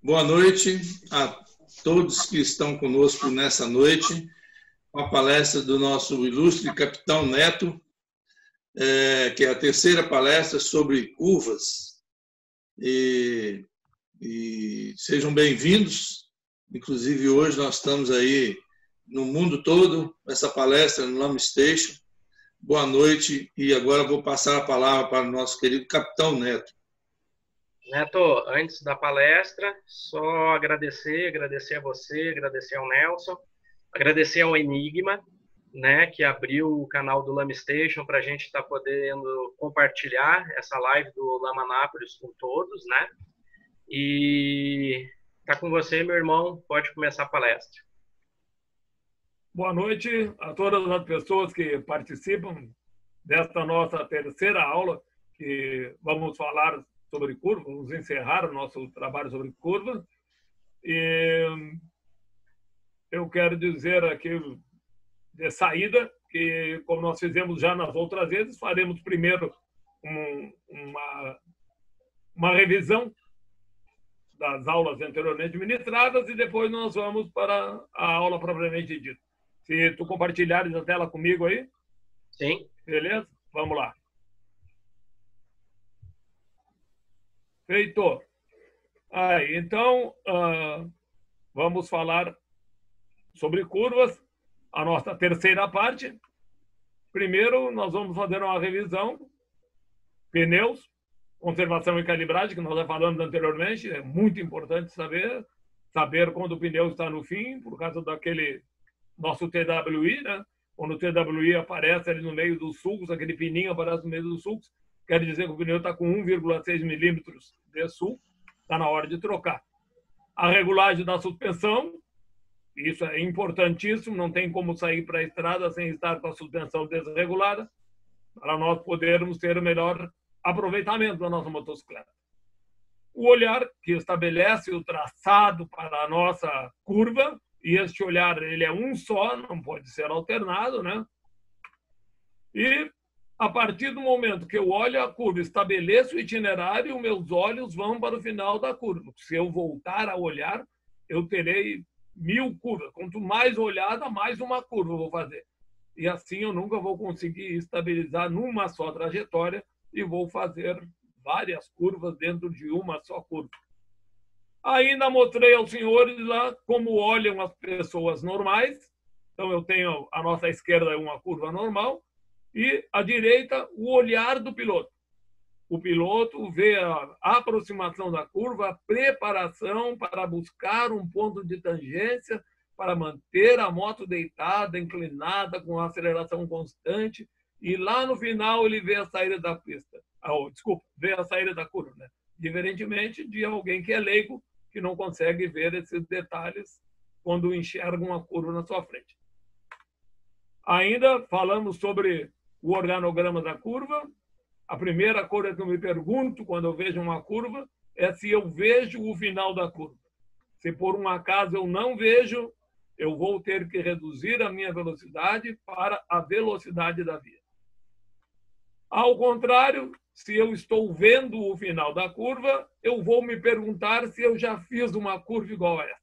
Boa noite a todos que estão conosco nessa noite, com a palestra do nosso ilustre capitão Neto, que é a terceira palestra sobre curvas. E sejam bem-vindos. Inclusive, hoje nós estamos aí no mundo todo, essa palestra no Lama Station. Boa noite, e agora vou passar a palavra para o nosso querido capitão Neto. Neto, antes da palestra, só agradecer a você, agradecer ao Nelson, agradecer ao Enigma, né, que abriu o canal do Lama Station para a gente estar podendo compartilhar essa live do Lama Nápoles com todos, né? E tá com você, meu irmão, pode começar a palestra. Boa noite a todas as pessoas que participam desta nossa terceira aula, que vamos falar sobre curvas, vamos encerrar o nosso trabalho sobre curvas. E eu quero dizer aqui de saída que, como nós fizemos já nas outras vezes, faremos primeiro uma revisão das aulas anteriormente ministradas e depois nós vamos para a aula propriamente dita. Se tu compartilhares a tela comigo aí? Sim. Beleza? Vamos lá. Feito. Aí, então, vamos falar sobre curvas, a nossa terceira parte. Primeiro, nós vamos fazer uma revisão, pneus, conservação e calibragem, que nós já falamos anteriormente. É muito importante saber quando o pneu está no fim, por causa daquele nosso TWI, né? Quando o TWI aparece ali no meio dos sulcos, aquele pininho aparece no meio dos sulcos, quer dizer que o pneu está com 1,6 milímetros de sulco, está na hora de trocar. A regulagem da suspensão, isso é importantíssimo, não tem como sair para a estrada sem estar com a suspensão desregulada, para nós podermos ter o melhor aproveitamento da nossa motocicleta. O olhar, que estabelece o traçado para a nossa curva, e este olhar ele é um só, não pode ser alternado, né? E a partir do momento que eu olho a curva, estabeleço o itinerário, meus olhos vão para o final da curva. Se eu voltar a olhar, eu terei 1000 curvas. Quanto mais olhada, mais uma curva eu vou fazer. E assim eu nunca vou conseguir estabilizar numa só trajetória e vou fazer várias curvas dentro de uma só curva. Ainda mostrei aos senhores lá como olham as pessoas normais. Então eu tenho a nossa esquerda uma curva normal, e à direita, o olhar do piloto. O piloto vê a aproximação da curva, a preparação para buscar um ponto de tangência, para manter a moto deitada, inclinada, com aceleração constante, e lá no final ele vê a saída da pista. Vê a saída da curva, né? Diferentemente de alguém que é leigo, que não consegue ver esses detalhes quando enxerga uma curva na sua frente. Ainda falamos sobre o organograma da curva, A primeira coisa que eu me pergunto quando eu vejo uma curva é se eu vejo o final da curva. Se por um acaso eu não vejo, eu vou ter que reduzir a minha velocidade para a velocidade da via. Ao contrário, se eu estou vendo o final da curva, eu vou me perguntar se eu já fiz uma curva igual a esta.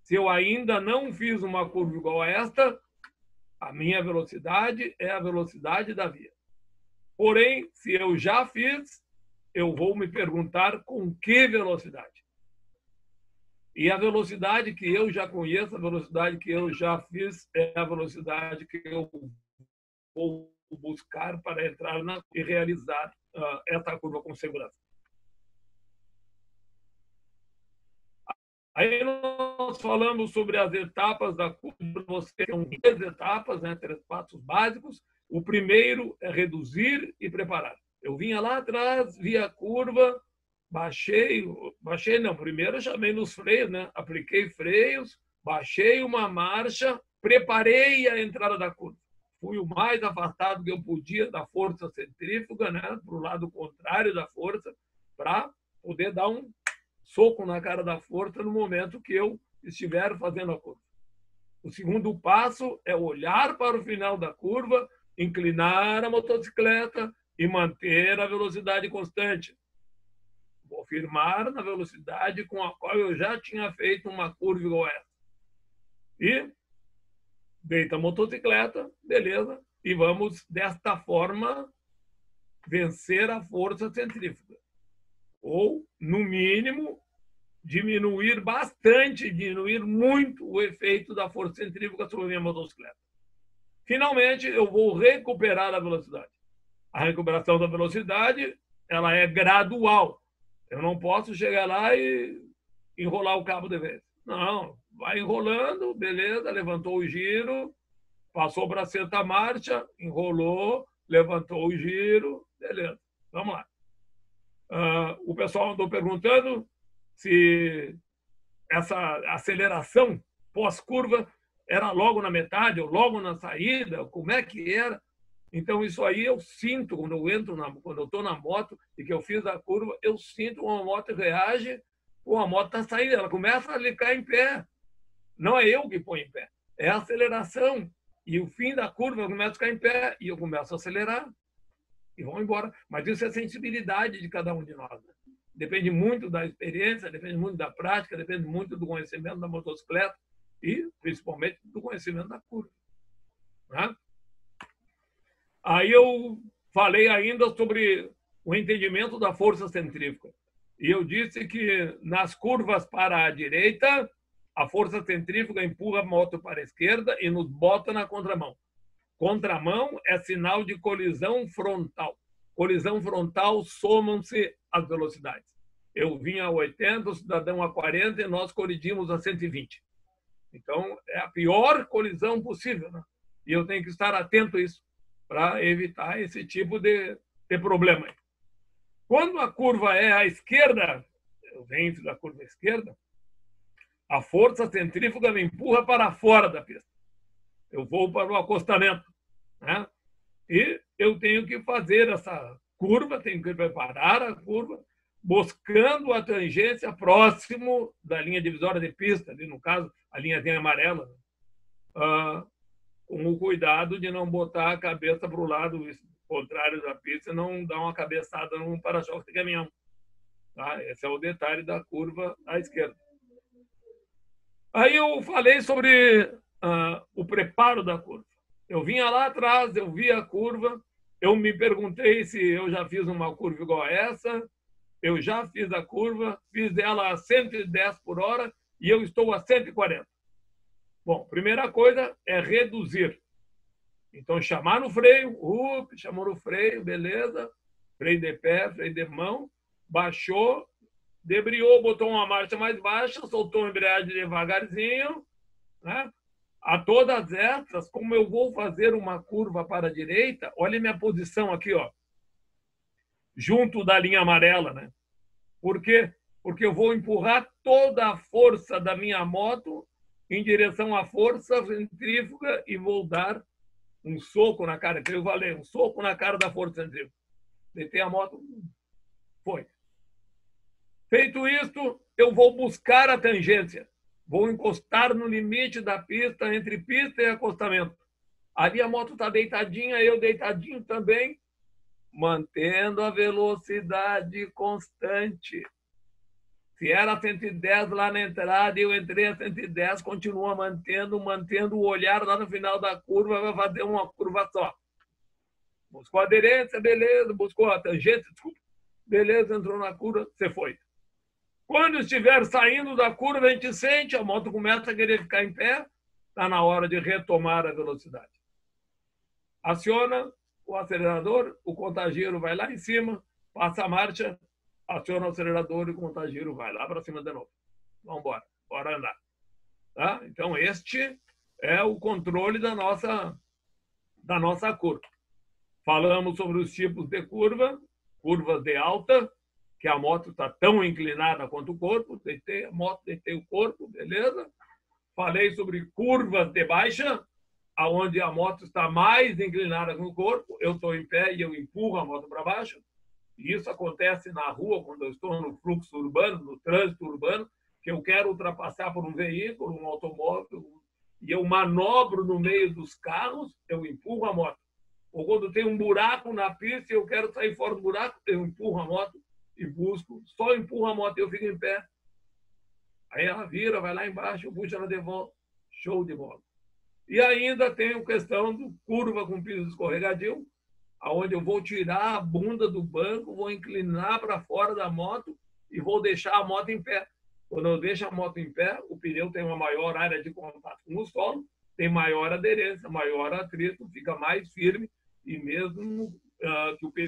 Se eu ainda não fiz uma curva igual a esta, a minha velocidade é a velocidade da via. Porém, se eu já fiz, eu vou me perguntar com que velocidade. E a velocidade que eu já conheço, a velocidade que eu já fiz, é a velocidade que eu vou buscar para entrar e realizar essa curva com segurança. Aí nós falamos sobre as etapas da curva. Você tem 3 etapas, né, 3 passos básicos. O primeiro é reduzir e preparar. Eu vinha lá atrás, vi a curva, primeiro eu chamei nos freios, né? Apliquei freios, baixei uma marcha, preparei a entrada da curva. Fui o mais afastado que eu podia da força centrífuga, né? Para o lado contrário da força, para poder dar um soco na cara da força no momento que eu estiver fazendo a curva. O segundo passo é olhar para o final da curva, inclinar a motocicleta e manter a velocidade constante. Vou firmar na velocidade com a qual eu já tinha feito uma curva igual a essa. E deita a motocicleta, beleza, e vamos, desta forma, vencer a força centrífuga. Ou, no mínimo, diminuir bastante, diminuir muito o efeito da força centrífuga sobre a minha motocicleta. Finalmente, eu vou recuperar a velocidade. A recuperação da velocidade, ela é gradual. Eu não posso chegar lá e enrolar o cabo de vez. Não, vai enrolando, beleza, levantou o giro, passou para a sexta marcha, enrolou, levantou o giro, beleza, vamos lá. O pessoal andou perguntando se essa aceleração pós-curva era logo na metade ou logo na saída, como é que era. Então, isso aí eu sinto quando eu estou na moto e que eu fiz a curva, eu sinto uma moto reage, a moto está saindo, ela começa a ficar em pé. Não é eu que ponho em pé, é a aceleração. E o fim da curva eu começo a ficar em pé e eu começo a acelerar e vão embora. Mas isso é sensibilidade de cada um de nós. Né? Depende muito da experiência, depende muito da prática, depende muito do conhecimento da motocicleta e, principalmente, do conhecimento da curva. Né? Aí eu falei ainda sobre o entendimento da força centrífuga. E eu disse que nas curvas para a direita, a força centrífuga empurra a moto para a esquerda e nos bota na contramão. Contramão é sinal de colisão frontal. Colisão frontal somam-se as velocidades. Eu vinha a 80, o cidadão a 40 e nós colidimos a 120. Então, é a pior colisão possível. Né? E eu tenho que estar atento a isso para evitar esse tipo de problema. Quando a curva é à esquerda, eu venho da curva à esquerda, a força centrífuga me empurra para fora da pista. Eu vou para o acostamento. Né? E eu tenho que fazer essa curva, tenho que preparar a curva, buscando a tangência próximo da linha divisória de pista, ali no caso, a linhazinha amarela, com o cuidado de não botar a cabeça para o lado contrário da pista e não dar uma cabeçada num para-choque de caminhão. Tá? Esse é o detalhe da curva à esquerda. Aí eu falei sobre o preparo da curva. Eu vinha lá atrás, eu vi a curva, eu me perguntei se eu já fiz uma curva igual a essa, eu já fiz a curva, fiz ela a 110 por hora e eu estou a 140. Bom, primeira coisa é reduzir. Então, chamar no freio, chamou no freio, beleza, freio de pé, freio de mão, baixou, debriou, botou uma marcha mais baixa, soltou a embreagem devagarzinho, né? A todas essas, como eu vou fazer uma curva para a direita, olha a minha posição aqui, ó, junto da linha amarela, né? Por quê? Porque eu vou empurrar toda a força da minha moto em direção à força centrífuga e vou dar um soco na cara, que eu falei, um soco na cara da força centrífuga. deitei a moto, foi. Feito isto, eu vou buscar a tangência. Vou encostar no limite da pista, entre pista e acostamento. Ali a moto está deitadinha, eu deitadinho também, mantendo a velocidade constante. Se era 110 lá na entrada, eu entrei a 110, continua mantendo o olhar lá no final da curva, vai fazer uma curva só. Buscou a aderência, beleza, buscou a tangência, desculpa, beleza, entrou na curva, você foi. Quando estiver saindo da curva, a gente sente, a moto começa a querer ficar em pé, está na hora de retomar a velocidade. Aciona o acelerador, o contagiro vai lá em cima, passa a marcha, aciona o acelerador e o contagiro vai lá para cima de novo. Vamos embora, bora andar. Tá? Então, este é o controle da nossa curva. Falamos sobre os tipos de curva, curvas de alta, que a moto está tão inclinada quanto o corpo, deitei a moto, deitei o corpo, beleza? Falei sobre curvas de baixa, onde a moto está mais inclinada que o corpo, eu estou em pé e eu empurro a moto para baixo. E isso acontece na rua, quando eu estou no fluxo urbano, no trânsito urbano, que eu quero ultrapassar por um veículo, um automóvel, e eu manobro no meio dos carros, eu empurro a moto. Ou quando tem um buraco na pista e eu quero sair fora do buraco, eu empurro a moto e busco, só empurro a moto e eu fico em pé. Aí ela vira, vai lá embaixo, eu puxo ela de volta. Show de bola. E ainda tem a questão do curva com piso escorregadio, onde eu vou tirar a bunda do banco, vou inclinar para fora da moto e vou deixar a moto em pé. Quando eu deixo a moto em pé, o pneu tem uma maior área de contato com o solo, tem maior aderência, maior atrito, fica mais firme e mesmo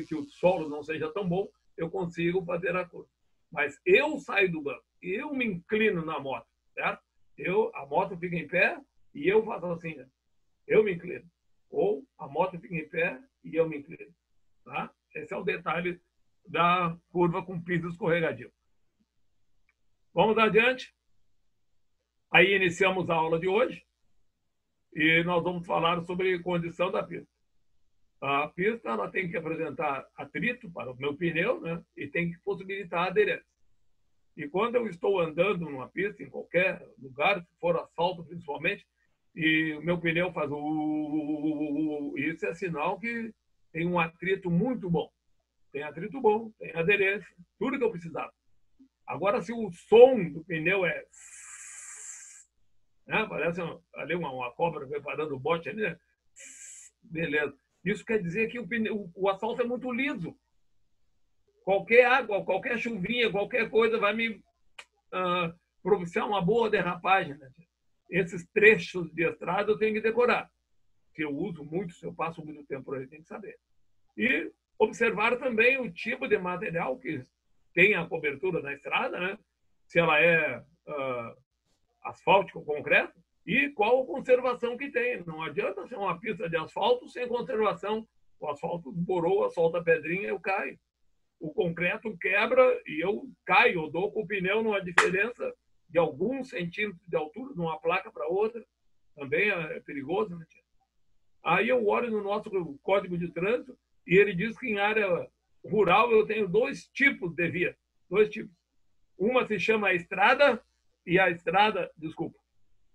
que o solo não seja tão bom, eu consigo fazer a curva. Mas eu saio do banco, eu me inclino na moto, certo? A moto fica em pé e eu faço assim, eu me inclino. Ou a moto fica em pé e eu me inclino. Tá? Esse é o detalhe da curva com piso escorregadio. Vamos adiante. Aí iniciamos a aula de hoje e nós vamos falar sobre condição da pista. A pista ela tem que apresentar atrito para o meu pneu, né? E tem que possibilitar a aderência. E quando eu estou andando numa pista, em qualquer lugar, se for asfalto principalmente, e o meu pneu faz isso é sinal que tem um atrito muito bom. Tem atrito bom, tem aderência, tudo que eu precisava. Agora, se o som do pneu é... né? Parece ali uma cobra preparando o bote ali, né? Beleza. Isso quer dizer que o asfalto é muito liso. Qualquer água, qualquer chuvinha, qualquer coisa vai me propiciar uma boa derrapagem. Né? Esses trechos de estrada eu tenho que decorar. Se eu uso muito, se eu passo muito tempo por aí, tem que saber. E observar também o tipo de material que tem a cobertura na estrada, né? Se ela é asfáltico ou concreto, e qual a conservação que tem. Não adianta ser uma pista de asfalto sem conservação. O asfalto borou, solta a pedrinha, eu caio. O concreto quebra e eu caio, eu dou com o pneu numa diferença de alguns centímetros de altura de uma placa para outra. Também é perigoso, né? Aí eu olho no nosso Código de Trânsito e ele diz que em área rural eu tenho 2 tipos de via. 2 tipos. Uma se chama estrada e a estrada, desculpa,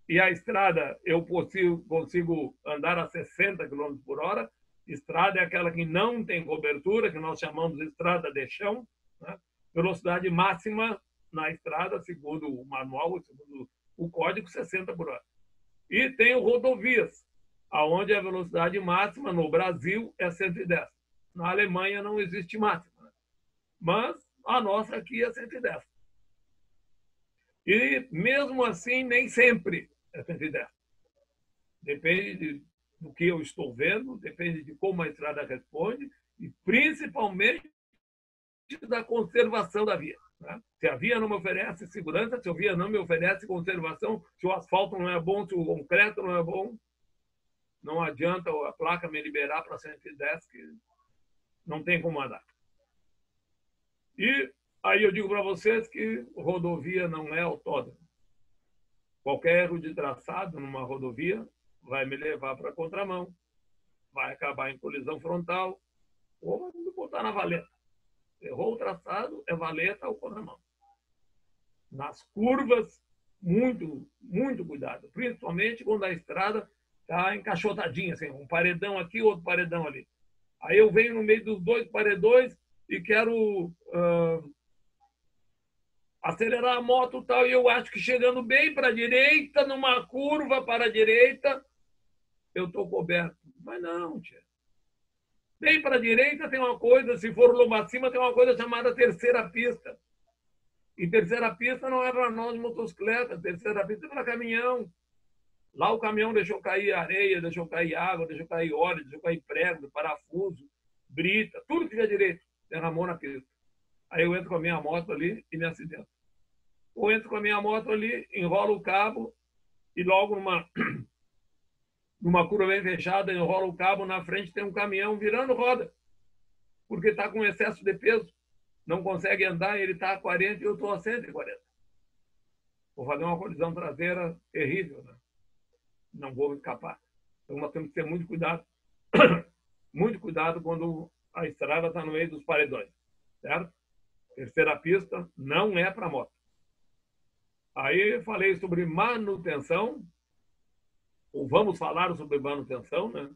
e a estrada eu consigo andar a 60 km por hora. Estrada é aquela que não tem cobertura, que nós chamamos de estrada de chão. Né? Velocidade máxima na estrada, segundo o manual, segundo o código, 60 por hora. E tem rodovias, onde a velocidade máxima no Brasil é 110. Na Alemanha não existe máxima. Né? Mas a nossa aqui é 110. E mesmo assim, nem sempre é 110. Depende do que eu estou vendo, depende de como a estrada responde e principalmente da conservação da via. Né? Se a via não me oferece segurança, se a via não me oferece conservação, se o asfalto não é bom, se o concreto não é bom, não adianta a placa me liberar para 110, que não tem como andar. E aí eu digo para vocês que rodovia não é autódromo. Qualquer erro de traçado numa rodovia vai me levar para a contramão, vai acabar em colisão frontal, ou botar na valeta. Errou o traçado, é valeta ou contramão. Nas curvas, muito, muito cuidado. Principalmente quando a estrada está encaixotadinha, assim, um paredão aqui, outro paredão ali. Aí eu venho no meio dos dois paredões e quero acelerar a moto e tal, e eu acho que chegando bem para a direita, numa curva para a direita, eu estou coberto. Mas não, tia. Bem para a direita tem uma coisa, se for lomba acima, tem uma coisa chamada terceira pista. E terceira pista não é para nós motocicletas, terceira pista é para caminhão. Lá o caminhão deixou cair areia, deixou cair água, deixou cair óleo, deixou cair prego, parafuso, brita, tudo que tiver direito, derramou na pista. Aí eu entro com a minha moto ali e me acidento. Ou entro com a minha moto ali, enrolo o cabo e logo numa curva bem fechada, enrola o cabo, na frente tem um caminhão virando roda, porque está com excesso de peso. Não consegue andar, ele está a 40 e eu estou a 140. Vou fazer uma colisão traseira terrível, né? Não vou escapar. Então nós temos que ter muito cuidado. Muito cuidado quando a estrada está no meio dos paredões. Certo? Terceira pista não é para moto. Aí falei sobre manutenção, ou vamos falar sobre manutenção, né?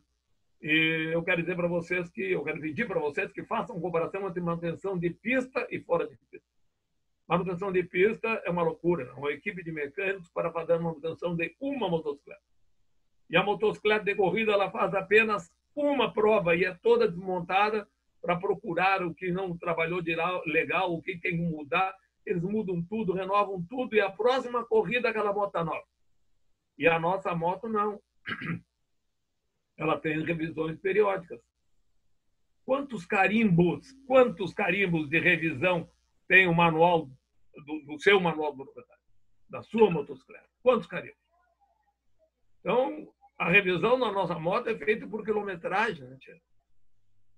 E eu quero dizer para vocês eu quero pedir para vocês que façam comparação entre manutenção de pista e fora de pista. Manutenção de pista é uma loucura, uma equipe de mecânicos para fazer manutenção de uma motocicleta. E a motocicleta de corrida ela faz apenas uma prova e é toda desmontada para procurar o que não trabalhou de legal, o que tem que mudar. Eles mudam tudo, renovam tudo e a próxima corrida aquela moto está nova. E a nossa moto não. Ela tem revisões periódicas. Quantos carimbos de revisão tem o manual do seu manual do proprietário, da sua motocicleta? Quantos carimbos? Então, a revisão na nossa moto é feita por quilometragem, né, tia?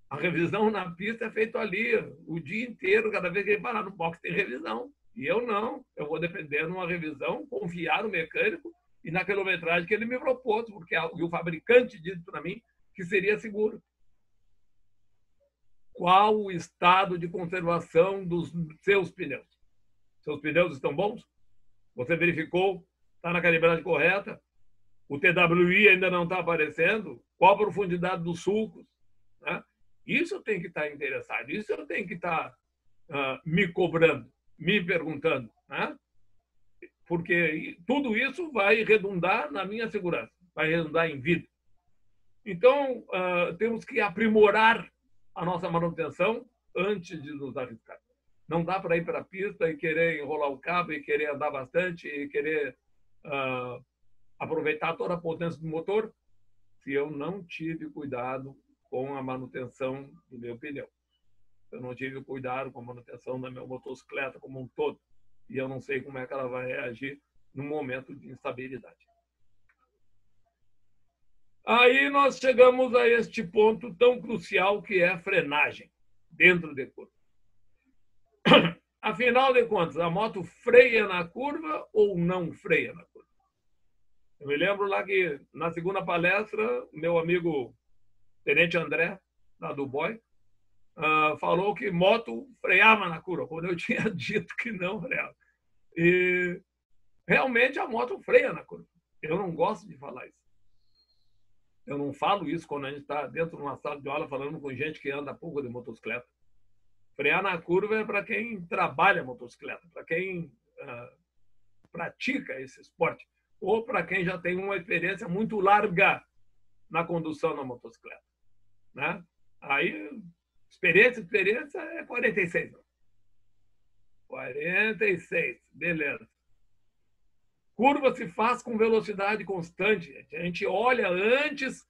A revisão na pista é feita ali o dia inteiro, cada vez que ele parar no box tem revisão. E eu não, eu vou depender de uma revisão, confiar no mecânico e na quilometragem que ele me propôs, porque o fabricante disse para mim que seria seguro. Qual o estado de conservação dos seus pneus? Seus pneus estão bons? Você verificou? Está na calibragem correta? O TWI ainda não está aparecendo? Qual a profundidade dos sulcos? Né? Isso eu tenho que estar interessado, isso eu tenho que estar me cobrando, me perguntando, né? Porque tudo isso vai redundar na minha segurança, vai redundar em vida. Então, temos que aprimorar a nossa manutenção antes de nos arriscar. Não dá para ir para a pista e querer enrolar o cabo e querer andar bastante e querer aproveitar toda a potência do motor se eu não tive cuidado com a manutenção do meu pneu. Eu não tive cuidado com a manutenção da minha motocicleta como um todo. E eu não sei como é que ela vai reagir no momento de instabilidade. Aí nós chegamos a este ponto tão crucial que é a frenagem dentro de curva. Afinal de contas, a moto freia na curva ou não freia na curva? Eu me lembro lá que na segunda palestra, meu amigo Tenente André, lá do BOI, falou que moto freava na curva, quando eu tinha dito que não freava. E realmente a moto freia na curva. Eu não gosto de falar isso. Eu não falo isso quando a gente está dentro de uma sala de aula falando com gente que anda pouco de motocicleta. Frear na curva é para quem trabalha motocicleta, para quem pratica esse esporte, ou para quem já tem uma experiência muito larga na condução da motocicleta. Né? Aí, experiência é 46. 46, beleza. Curva se faz com velocidade constante. Gente. A gente olha antes,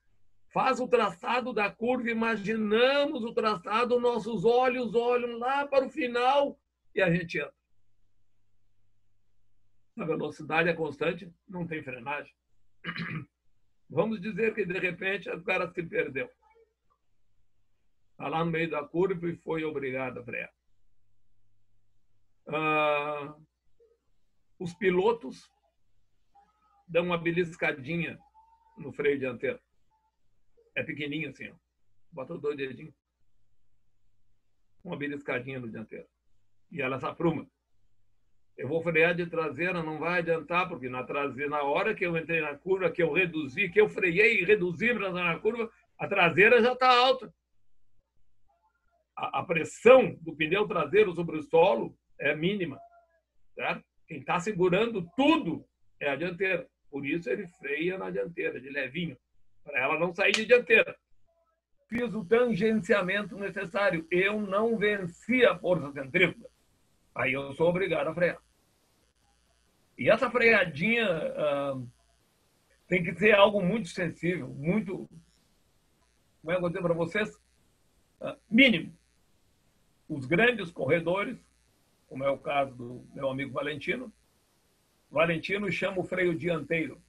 faz o traçado da curva, imaginamos o traçado, nossos olhos olham lá para o final e a gente entra. A velocidade é constante, não tem frenagem. Vamos dizer que, de repente, o cara se perdeu. Está lá no meio da curva e foi obrigado a frear. Os pilotos dão uma beliscadinha no freio dianteiro. É pequenininho assim, ó. Bota os dois dedinhos. uma beliscadinha no dianteiro. E ela se apruma. Eu vou frear de traseira, não vai adiantar, porque na traseira, na hora que eu entrei na curva, que eu reduzi, que eu freiei e reduzi para entrar na curva, a traseira já está alta. A pressão do pneu traseiro sobre o solo é mínima. Certo? Quem está segurando tudo é a dianteira. Por isso ele freia na dianteira, de levinho, para ela não sair de dianteira. Fiz o tangenciamento necessário. Eu não venci a força centrífuga. Aí eu sou obrigado a frear. E essa freadinha tem que ser algo muito sensível, muito, como é que eu vou dizer para vocês, mínimo. Os grandes corredores, como é o caso do meu amigo Valentino, chama o freio dianteiro.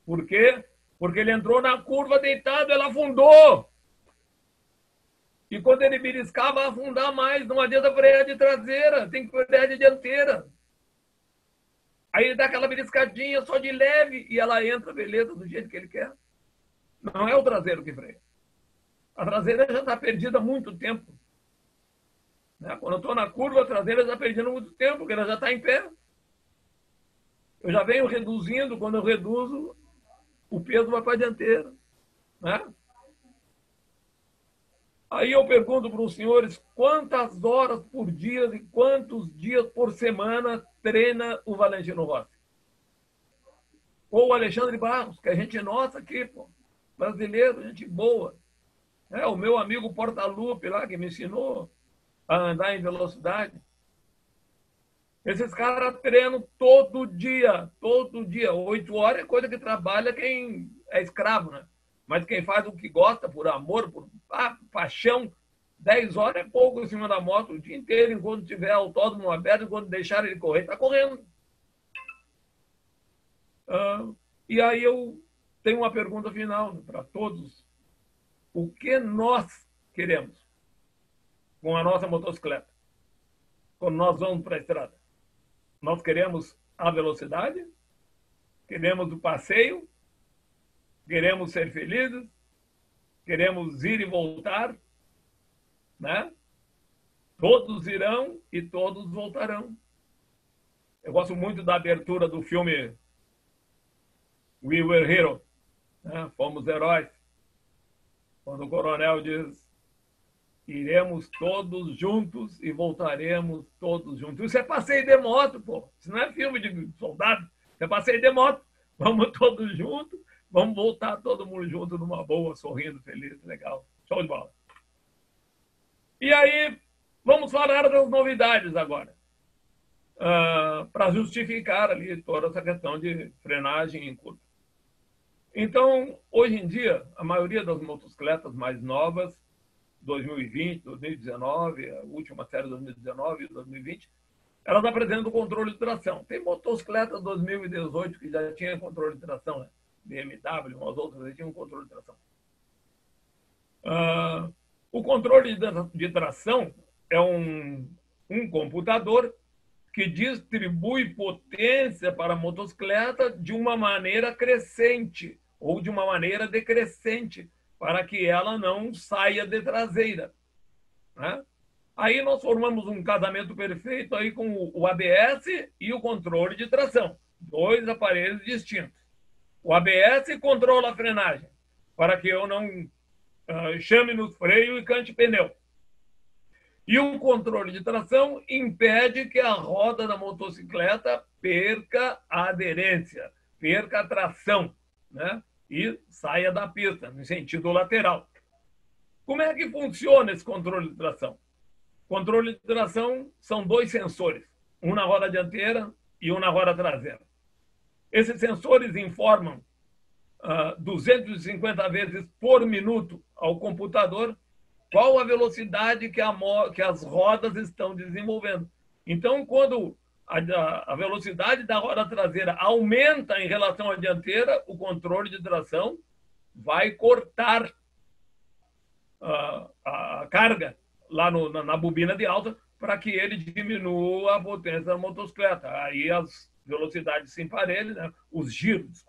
Por quê? Porque ele entrou na curva deitado, ela afundou. E quando ele beliscar, vai afundar mais. Não adianta frear de traseira, tem que frear de dianteira. Aí ele dá aquela beliscadinha só de leve e ela entra, beleza, do jeito que ele quer. Não é o traseiro que freia. A traseira já está perdida há muito tempo. Quando eu estou na curva, a traseira já está perdendo muito tempo, porque ela já está em pé. Eu já venho reduzindo, quando eu reduzo, o peso vai para a dianteira. Aí eu pergunto para os senhores quantas horas por dia e quantos dias por semana treina o Valentino Rossi. Ou o Alexandre Barros, que a gente nossa aqui, pô, brasileiro, gente boa. O meu amigo Portalupe lá, que me ensinou a andar em velocidade. Esses caras treinam todo dia. 8 horas é coisa que trabalha quem é escravo, né? Mas quem faz o que gosta, por amor, por paixão, 10 horas é pouco em cima da moto o dia inteiro, enquanto tiver autódromo aberto, enquanto deixar ele correr, está correndo. E aí eu tenho uma pergunta final para todos. O que nós queremos com a nossa motocicleta? Quando nós vamos para a estrada? Nós queremos a velocidade? Queremos o passeio? Queremos ser felizes? Queremos ir e voltar? Né? Todos irão e todos voltarão. Eu gosto muito da abertura do filme We Were Heroes, né? Fomos heróis. Quando o coronel diz: iremos todos juntos e voltaremos todos juntos. Isso é passeio de moto, pô. Isso não é filme de soldado. Isso é passeio de moto. Vamos todos juntos. Vamos voltar todo mundo junto numa boa, sorrindo, feliz, legal. Show de bola. E aí, vamos falar das novidades agora. Para justificar ali toda essa questão de frenagem em curva. Então, hoje em dia, a maioria das motocicletas mais novas, 2020, 2019, a última série 2019 e 2020, elas apresentam controle de tração. Tem motocicletas 2018 que já tinha controle de tração, né? BMW, umas outras tinham controle de tração. O controle de tração é um computador que distribui potência para a motocicleta de uma maneira crescente ou de uma maneira decrescente, para que ela não saia de traseira. Né? Aí nós formamos um casamento perfeito aí com o ABS e o controle de tração. 2 aparelhos distintos. O ABS controla a frenagem, para que eu não chame no freio e cante pneu. E o controle de tração impede que a roda da motocicleta perca a aderência, perca a tração, né? E saia da pista, no sentido lateral. Como é que funciona esse controle de tração? Controle de tração são 2 sensores, um na roda dianteira e um na roda traseira. Esses sensores informam 250 vezes por minuto ao computador qual a velocidade que as rodas estão desenvolvendo. Então, quando a velocidade da roda traseira aumenta em relação à dianteira, o controle de tração vai cortar a carga lá na bobina de alta para que ele diminua a potência da motocicleta. Aí as velocidades se emparelham, né? Os giros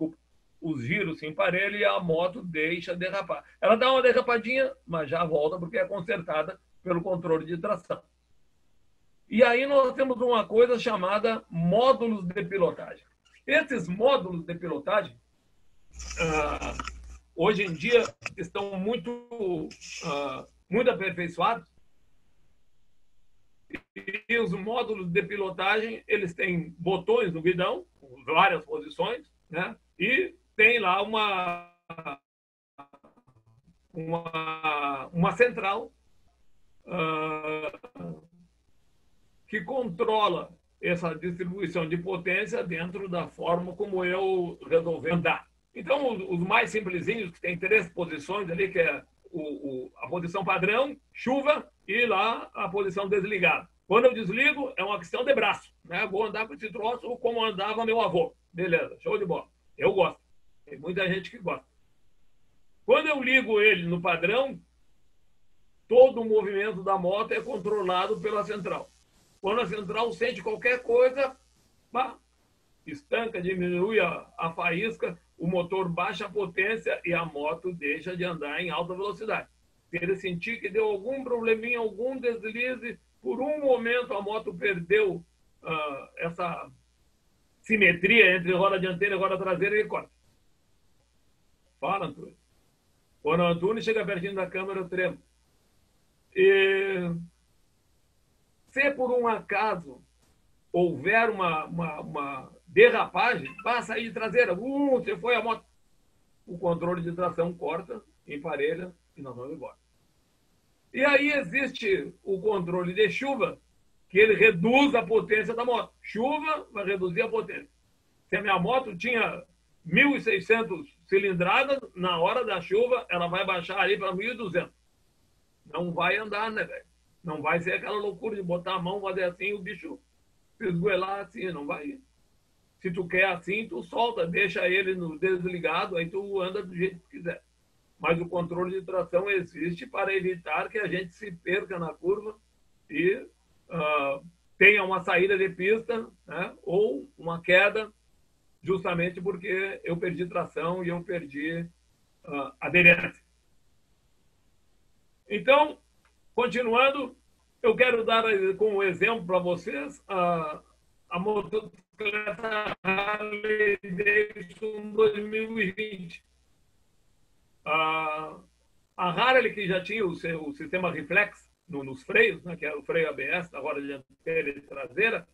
se emparelham e a moto deixa derrapar. Ela dá uma derrapadinha, mas já volta porque é consertada pelo controle de tração. E aí nós temos uma coisa chamada módulos de pilotagem. Esses módulos de pilotagem, hoje em dia, estão muito aperfeiçoados. E os módulos de pilotagem, eles têm botões no guidão, com várias posições, né? E tem lá uma central que controla essa distribuição de potência dentro da forma como eu resolvi andar. Então, os mais simplesinhos, que tem 3 posições ali, que é a posição padrão, chuva, e lá a posição desligada. Quando eu desligo, é uma questão de braço, né? Vou andar com esse troço como andava meu avô. Beleza, show de bola. Eu gosto. Tem muita gente que gosta. Quando eu ligo ele no padrão, todo o movimento da moto é controlado pela central. Quando a central sente qualquer coisa, estanca, diminui a faísca, o motor baixa a potência e a moto deixa de andar em alta velocidade. Se ele sentir que deu algum probleminha, algum deslize, por um momento a moto perdeu essa simetria entre roda dianteira e roda traseira, ele corta. Fala, Antônio. Quando o Antônio chega pertinho da câmera, eu tremo. E se por um acaso houver uma derrapagem, vai sair de traseira, você foi a moto. O controle de tração corta, emparelha e nós vamos embora. E aí existe o controle de chuva, que ele reduz a potência da moto. Chuva vai reduzir a potência. Se a minha moto tinha 1.600 cilindradas, na hora da chuva, ela vai baixar ali para 1.200. Não vai andar, né, velho? Não vai ser aquela loucura de botar a mão, fazer assim, o bicho se esgoelar assim, não vai ir. Se tu quer assim, tu solta, deixa ele no desligado, aí tu anda do jeito que quiser. Mas o controle de tração existe para evitar que a gente se perca na curva e tenha uma saída de pista, né, ou uma queda, justamente porque eu perdi tração e eu perdi aderência. Então, continuando, eu quero dar como exemplo para vocês a motocicleta Harley Davidson 2020. A Harley, que já tinha o sistema reflex nos freios, né, que é o freio ABS da roda dianteira e traseira,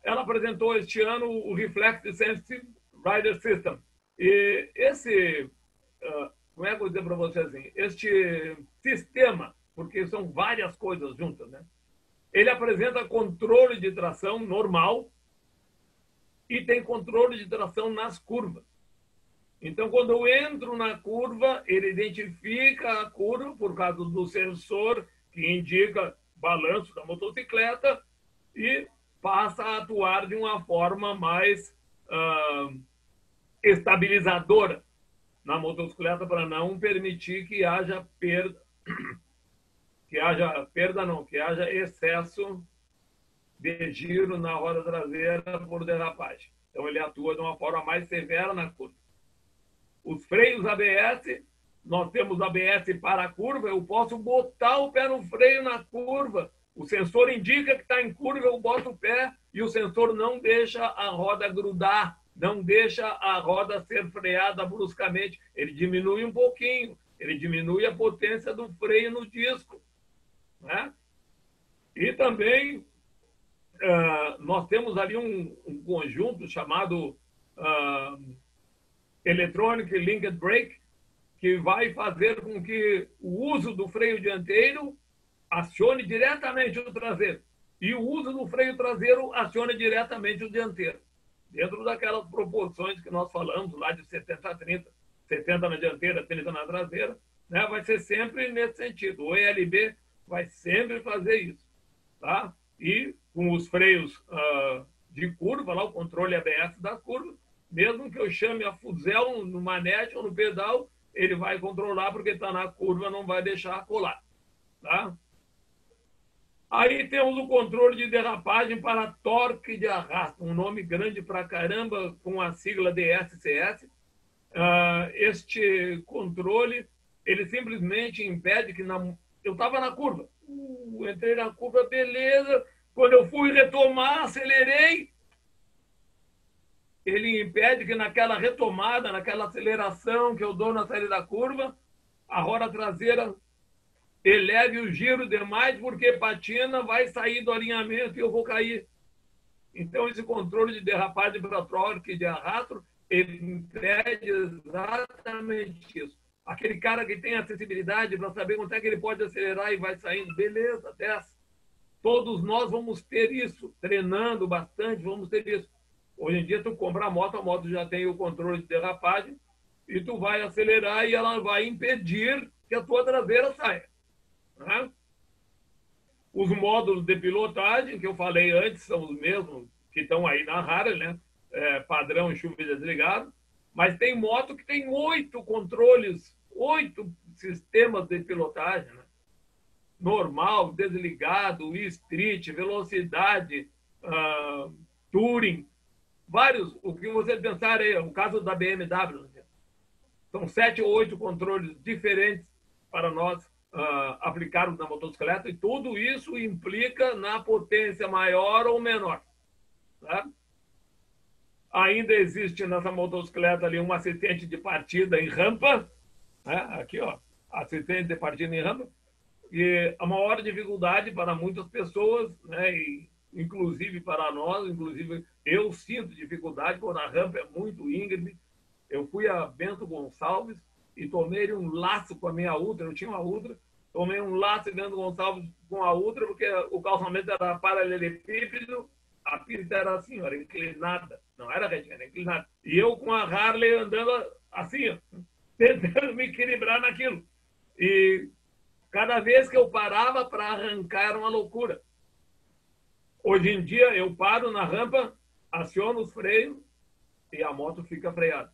ela apresentou este ano o Reflex Sensitive Rider System. E esse, como é que eu vou dizer para vocês assim, este sistema, porque são várias coisas juntas, né? Ele apresenta controle de tração normal e tem controle de tração nas curvas. Então, quando eu entro na curva, ele identifica a curva por causa do sensor que indica balanço da motocicleta e passa a atuar de uma forma mais estabilizadora na motocicleta para não permitir que haja perda, que haja excesso de giro na roda traseira por derrapagem. Então, ele atua de uma forma mais severa na curva. Os freios ABS, nós temos ABS para a curva, eu posso botar o pé no freio na curva. O sensor indica que está em curva, eu boto o pé e o sensor não deixa a roda grudar, não deixa a roda ser freada bruscamente. Ele diminui um pouquinho, ele diminui a potência do freio no disco, né? E também nós temos ali um conjunto chamado Electronic Linked Brake, que vai fazer com que o uso do freio dianteiro acione diretamente o traseiro e o uso do freio traseiro acione diretamente o dianteiro, dentro daquelas proporções que nós falamos lá de 70-30, 70 na dianteira, 30 na traseira, né? Vai ser sempre nesse sentido. O ELB vai sempre fazer isso, tá? E com os freios de curva, lá o controle ABS da curva, mesmo que eu chame a fuzel no manete ou no pedal, ele vai controlar porque está na curva, não vai deixar colar, tá? Aí temos o controle de derrapagem para torque de arrasto, um nome grande pra caramba, com a sigla DSCS. Este controle, ele simplesmente impede que eu estava na curva. Entrei na curva, beleza. Quando eu fui retomar, acelerei. Ele impede que naquela retomada, naquela aceleração que eu dou na saída da curva, a roda traseira eleve o giro demais, porque patina, vai sair do alinhamento e eu vou cair. Então, esse controle de derrapagem para torque de arrasto, ele impede exatamente isso. Aquele cara que tem acessibilidade para saber quanto é que ele pode acelerar e vai saindo, beleza, desce. Todos nós vamos ter isso, treinando bastante, vamos ter isso. Hoje em dia, tu compra a moto já tem o controle de derrapagem e tu vai acelerar e ela vai impedir que a tua traseira saia. Né? Os módulos de pilotagem, que eu falei antes, são os mesmos que estão aí na Harley, né? Padrão chuva desligado, mas tem moto que tem 8 controles, 8 sistemas de pilotagem, né? Normal, desligado, street, velocidade, touring, vários, o que você pensar aí, o caso da BMW, são 7 ou 8 controles diferentes para nós aplicarmos na motocicleta, e tudo isso implica na potência maior ou menor. Tá? Ainda existe nessa motocicleta ali um assistente de partida em rampa, né? Aqui, ó, assistente de partida em rampa, e a maior dificuldade para muitas pessoas, né, e inclusive para nós, inclusive eu sinto dificuldade quando a rampa é muito íngreme. Eu fui a Bento Gonçalves e tomei um laço com a minha Ultra, eu tinha uma Ultra, tomei um laço em Bento Gonçalves com a Ultra, porque o calçamento era paralelepípedo, a pista era assim, era inclinada, não era retinha, era inclinada. E eu com a Harley andando assim, ó, tentando me equilibrar naquilo. E cada vez que eu parava para arrancar era uma loucura. Hoje em dia eu paro na rampa, aciono os freios e a moto fica freada.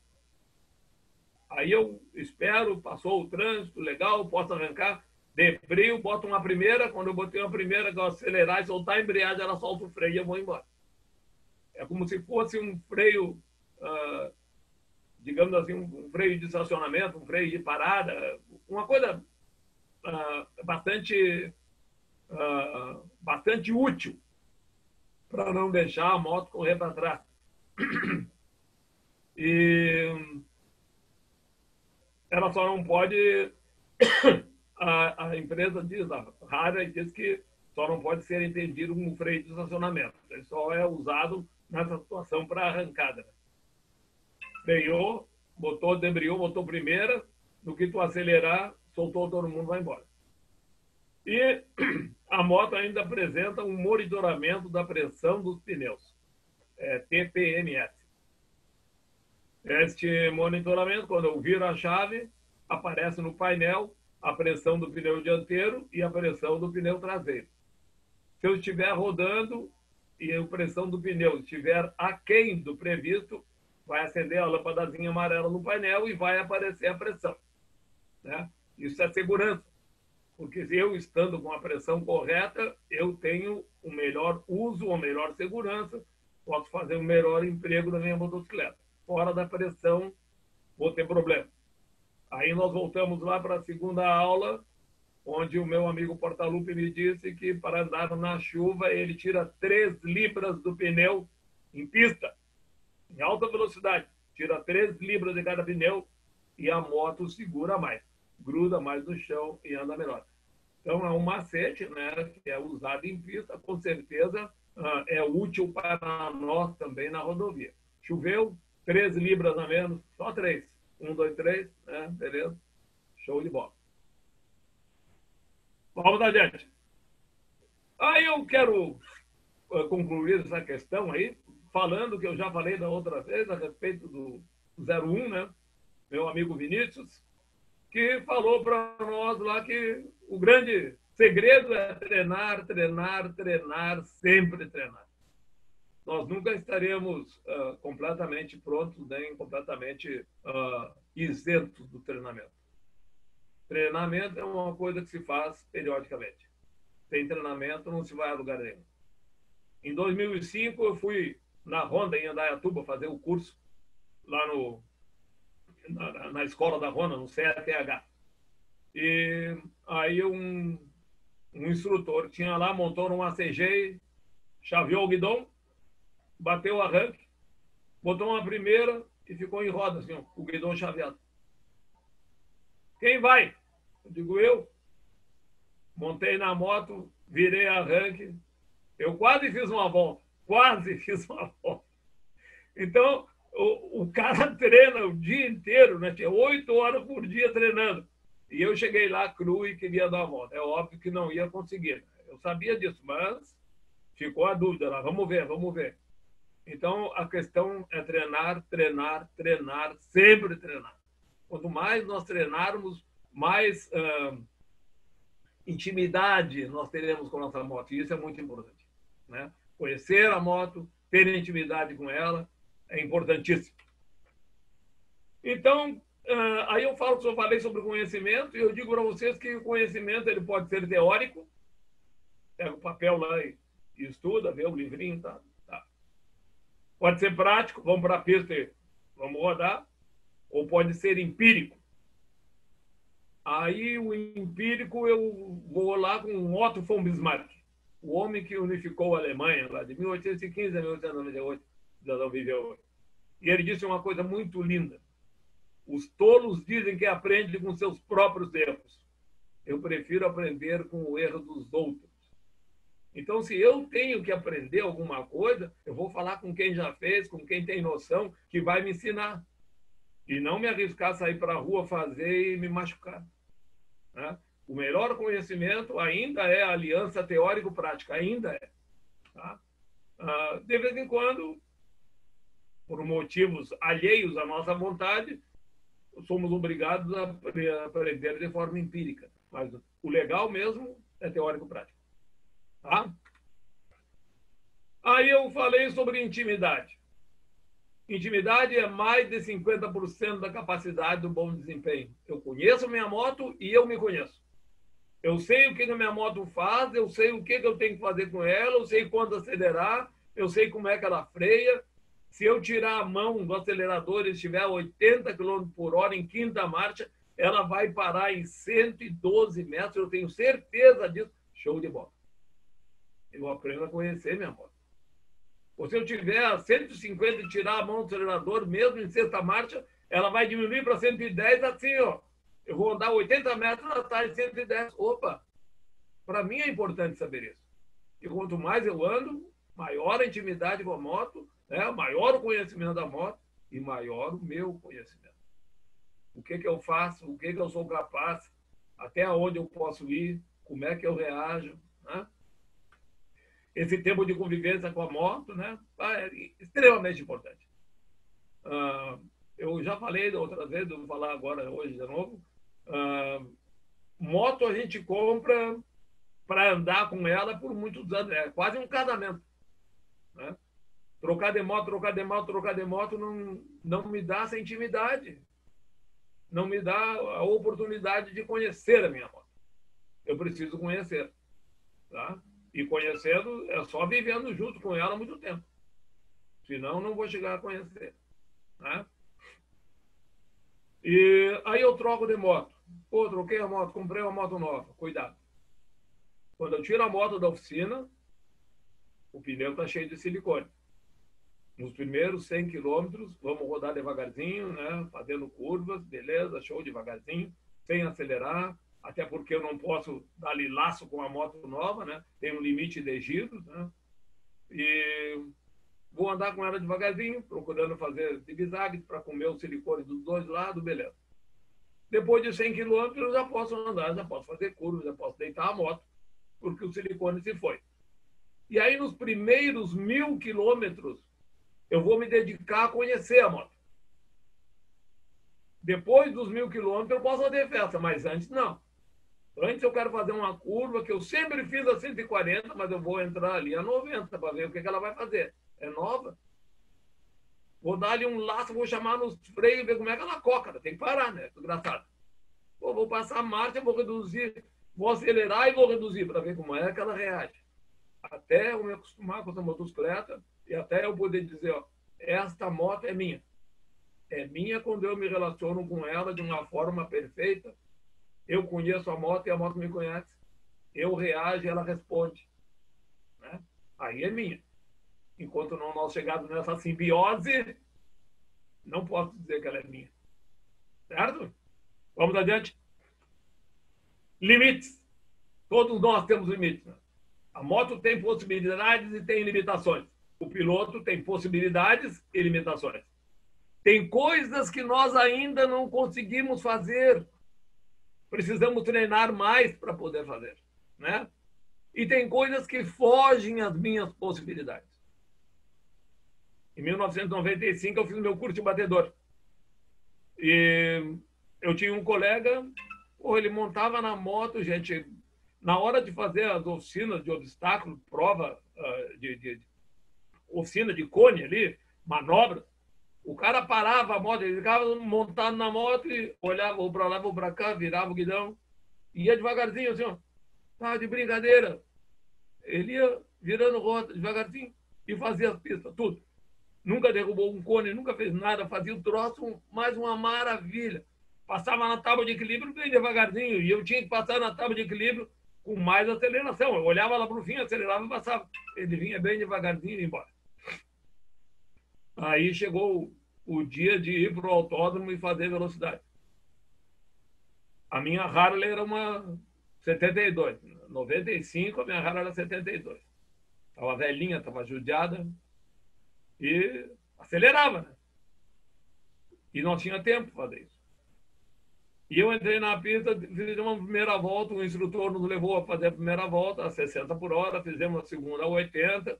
Aí eu espero, passou o trânsito, legal, posso arrancar, debrio, boto uma primeira, quando eu botei uma primeira, que eu acelerar e soltar a embreagem, ela solta o freio e eu vou embora. É como se fosse um freio, digamos assim, um freio de estacionamento, um freio de parada, uma coisa bastante útil para não deixar a moto correr para trás. E ela só não pode... A empresa diz, a Harley diz que só não pode ser entendido como freio de estacionamento. Ele só é usado nessa situação para arrancada. Freou, debriou, botou primeira, no que tu acelerar, soltou, todo mundo vai embora. E a moto ainda apresenta um monitoramento da pressão dos pneus, TPMS. Este monitoramento, quando eu viro a chave, aparece no painel a pressão do pneu dianteiro e a pressão do pneu traseiro. Se eu estiver rodando e a pressão do pneu estiver aquém do previsto, vai acender a lâmpadazinha amarela no painel e vai aparecer a pressão. Né? Isso é segurança, porque se eu estando com a pressão correta, eu tenho o melhor uso, a melhor segurança, posso fazer o melhor emprego da minha motocicleta. Fora da pressão, vou ter problema. Aí nós voltamos lá para a segunda aula, onde o meu amigo Portalupe me disse que para andar na chuva ele tira 3 libras do pneu em pista, em alta velocidade. Tira 3 libras de cada pneu e a moto segura mais, gruda mais no chão e anda melhor. Então é um macete, né, que é usado em pista, com certeza é útil para nós também na rodovia. Choveu, 3 libras a menos, só 3. 1, 2, 3, né? Beleza? Show de bola. Vamos adiante. Aí eu quero concluir essa questão aí, falando que eu já falei da outra vez a respeito do 01, né? Meu amigo Vinícius, que falou para nós lá que o grande segredo é treinar, treinar, treinar, sempre treinar. Nós nunca estaremos completamente prontos, nem completamente isentos do treinamento. Treinamento é uma coisa que se faz periodicamente. Sem treinamento não se vai a lugar nenhum. Em 2005, eu fui na Honda, em Indaiatuba, fazer o curso lá na escola da Honda, no CETH. E aí um instrutor tinha lá, montou um ACG, chaveou o guidão, bateu o arranque, botou uma primeira e ficou em roda, assim, ó, o guidão chaveado. Quem vai? Eu digo eu. Montei na moto, virei arranque. Eu quase fiz uma volta. Quase fiz uma volta. Então, o cara treina o dia inteiro, né? Tinha 8 horas por dia treinando. E eu cheguei lá cru e queria dar a volta. É óbvio que não ia conseguir. Eu sabia disso, mas ficou a dúvida lá. Vamos ver, vamos ver. Então, a questão é treinar, treinar, treinar, sempre treinar. Quanto mais nós treinarmos, mais intimidade nós teremos com a nossa moto. E isso é muito importante, né? Conhecer a moto, ter intimidade com ela, é importantíssimo. Então, aí eu falei sobre conhecimento, e eu digo para vocês que o conhecimento ele pode ser teórico, pega o papel lá e estuda, vê o livrinho, tá. Pode ser prático, vamos para a pista e vamos rodar, ou pode ser empírico. Aí o empírico eu vou lá com Otto von Bismarck, o homem que unificou a Alemanha, lá de 1815 a 1898, cidadão viveu hoje. E ele disse uma coisa muito linda: os tolos dizem que aprendem com seus próprios erros. Eu prefiro aprender com o erro dos outros. Então, se eu tenho que aprender alguma coisa, eu vou falar com quem já fez, com quem tem noção, que vai me ensinar. E não me arriscar a sair para a rua, fazer e me machucar. Né? O melhor conhecimento ainda é a aliança teórico-prática, ainda é. Tá? De vez em quando, por motivos alheios à nossa vontade, somos obrigados a aprender de forma empírica. Mas o legal mesmo é teórico-prático. Tá? Aí eu falei sobre intimidade. Intimidade é mais de 50% da capacidade do bom desempenho. Eu conheço minha moto e eu me conheço. Eu sei o que a minha moto faz, eu sei o que eu tenho que fazer com ela, eu sei quando acelerar, eu sei como é que ela freia. Se eu tirar a mão do acelerador e estiver a 80 km por hora em quinta marcha, ela vai parar em 112 metros, eu tenho certeza disso. Show de bola. Eu aprendo a conhecer minha moto. Ou se eu tiver a 150 e tirar a mão do acelerador, mesmo em sexta marcha, ela vai diminuir para 110, assim, ó. Eu vou andar 80 metros, ela está em 110. Opa! Para mim é importante saber isso. E quanto mais eu ando, maior a intimidade com a moto, né? Maior o conhecimento da moto e maior o meu conhecimento. O que eu faço, o que eu sou capaz, até onde eu posso ir, como é que eu reajo, né? Esse tempo de convivência com a moto, né, é extremamente importante. Eu já falei da outra vez, vou falar agora hoje de novo. Moto a gente compra para andar com ela por muitos anos, é quase um casamento. Né? Trocar de moto não me dá essa intimidade. Não me dá a oportunidade de conhecer a minha moto. Eu preciso conhecer. Tá? E conhecendo, é só vivendo junto com ela há muito tempo. Senão, não vou chegar a conhecer. Né? E aí eu troco de moto. Pô, troquei a moto, comprei uma moto nova. Cuidado. Quando eu tiro a moto da oficina, o pneu está cheio de silicone. Nos primeiros 100 quilômetros, vamos rodar devagarzinho, né? Fazendo curvas, beleza, show, devagarzinho, sem acelerar. Até porque eu não posso dar ali laço com a moto nova, né? Tem um limite de giros, né? E vou andar com ela devagarzinho, procurando fazer zigue-zague para comer o silicone dos dois lados, beleza. Depois de 100 km, eu já posso andar, já posso fazer curvas, já posso deitar a moto, porque o silicone se foi. E aí, nos primeiros 1000 quilômetros, eu vou me dedicar a conhecer a moto. Depois dos 1000 quilômetros, eu posso fazer festa, mas antes não. Antes eu quero fazer uma curva que eu sempre fiz a 140, mas eu vou entrar ali a 90 para ver o que ela vai fazer. É nova. Vou dar ali um laço, vou chamar nos freios, ver como é que ela coca. Tem que parar, né? Engraçado. Vou passar a marcha, vou reduzir, vou acelerar e vou reduzir para ver como é que ela reage. Até eu me acostumar com essa motocicleta e até eu poder dizer, ó, esta moto é minha. É minha quando eu me relaciono com ela de uma forma perfeita Eu conheço a moto e a moto me conhece. Eu reajo e ela responde. Né? Aí é minha. Enquanto não nós chegarmos nessa simbiose, não posso dizer que ela é minha. Certo? Vamos adiante. Limites. Todos nós temos limites. Né? A moto tem possibilidades e tem limitações. O piloto tem possibilidades e limitações. Tem coisas que nós ainda não conseguimos fazer. Precisamos treinar mais para poder fazer. Né? E tem coisas que fogem às minhas possibilidades. Em 1995, eu fiz o meu curso de batedor. E eu tinha um colega, ele montava na moto, gente, na hora de fazer as oficinas de obstáculo, prova de oficina de cone ali, manobra, o cara parava a moto, ele ficava montado na moto e olhava, vou para lá, vou para cá, virava o guidão, ia devagarzinho assim, ó, tá de brincadeira. Ele ia virando rota devagarzinho e fazia as pistas, tudo. Nunca derrubou um cone, nunca fez nada, fazia o troço, mais uma maravilha. Passava na tábua de equilíbrio bem devagarzinho, e eu tinha que passar na tábua de equilíbrio com mais aceleração. Eu olhava lá para o fim, acelerava e passava. Ele vinha bem devagarzinho e ia embora. Aí chegou o dia de ir para o autódromo e fazer velocidade. A minha Harley era uma 72. 95, a minha Harley era 72. Estava velhinha, estava judiada. E acelerava, né? E não tinha tempo para fazer isso. E eu entrei na pista, fiz uma primeira volta, o instrutor nos levou a fazer a primeira volta a 60 por hora, fizemos a segunda a 80,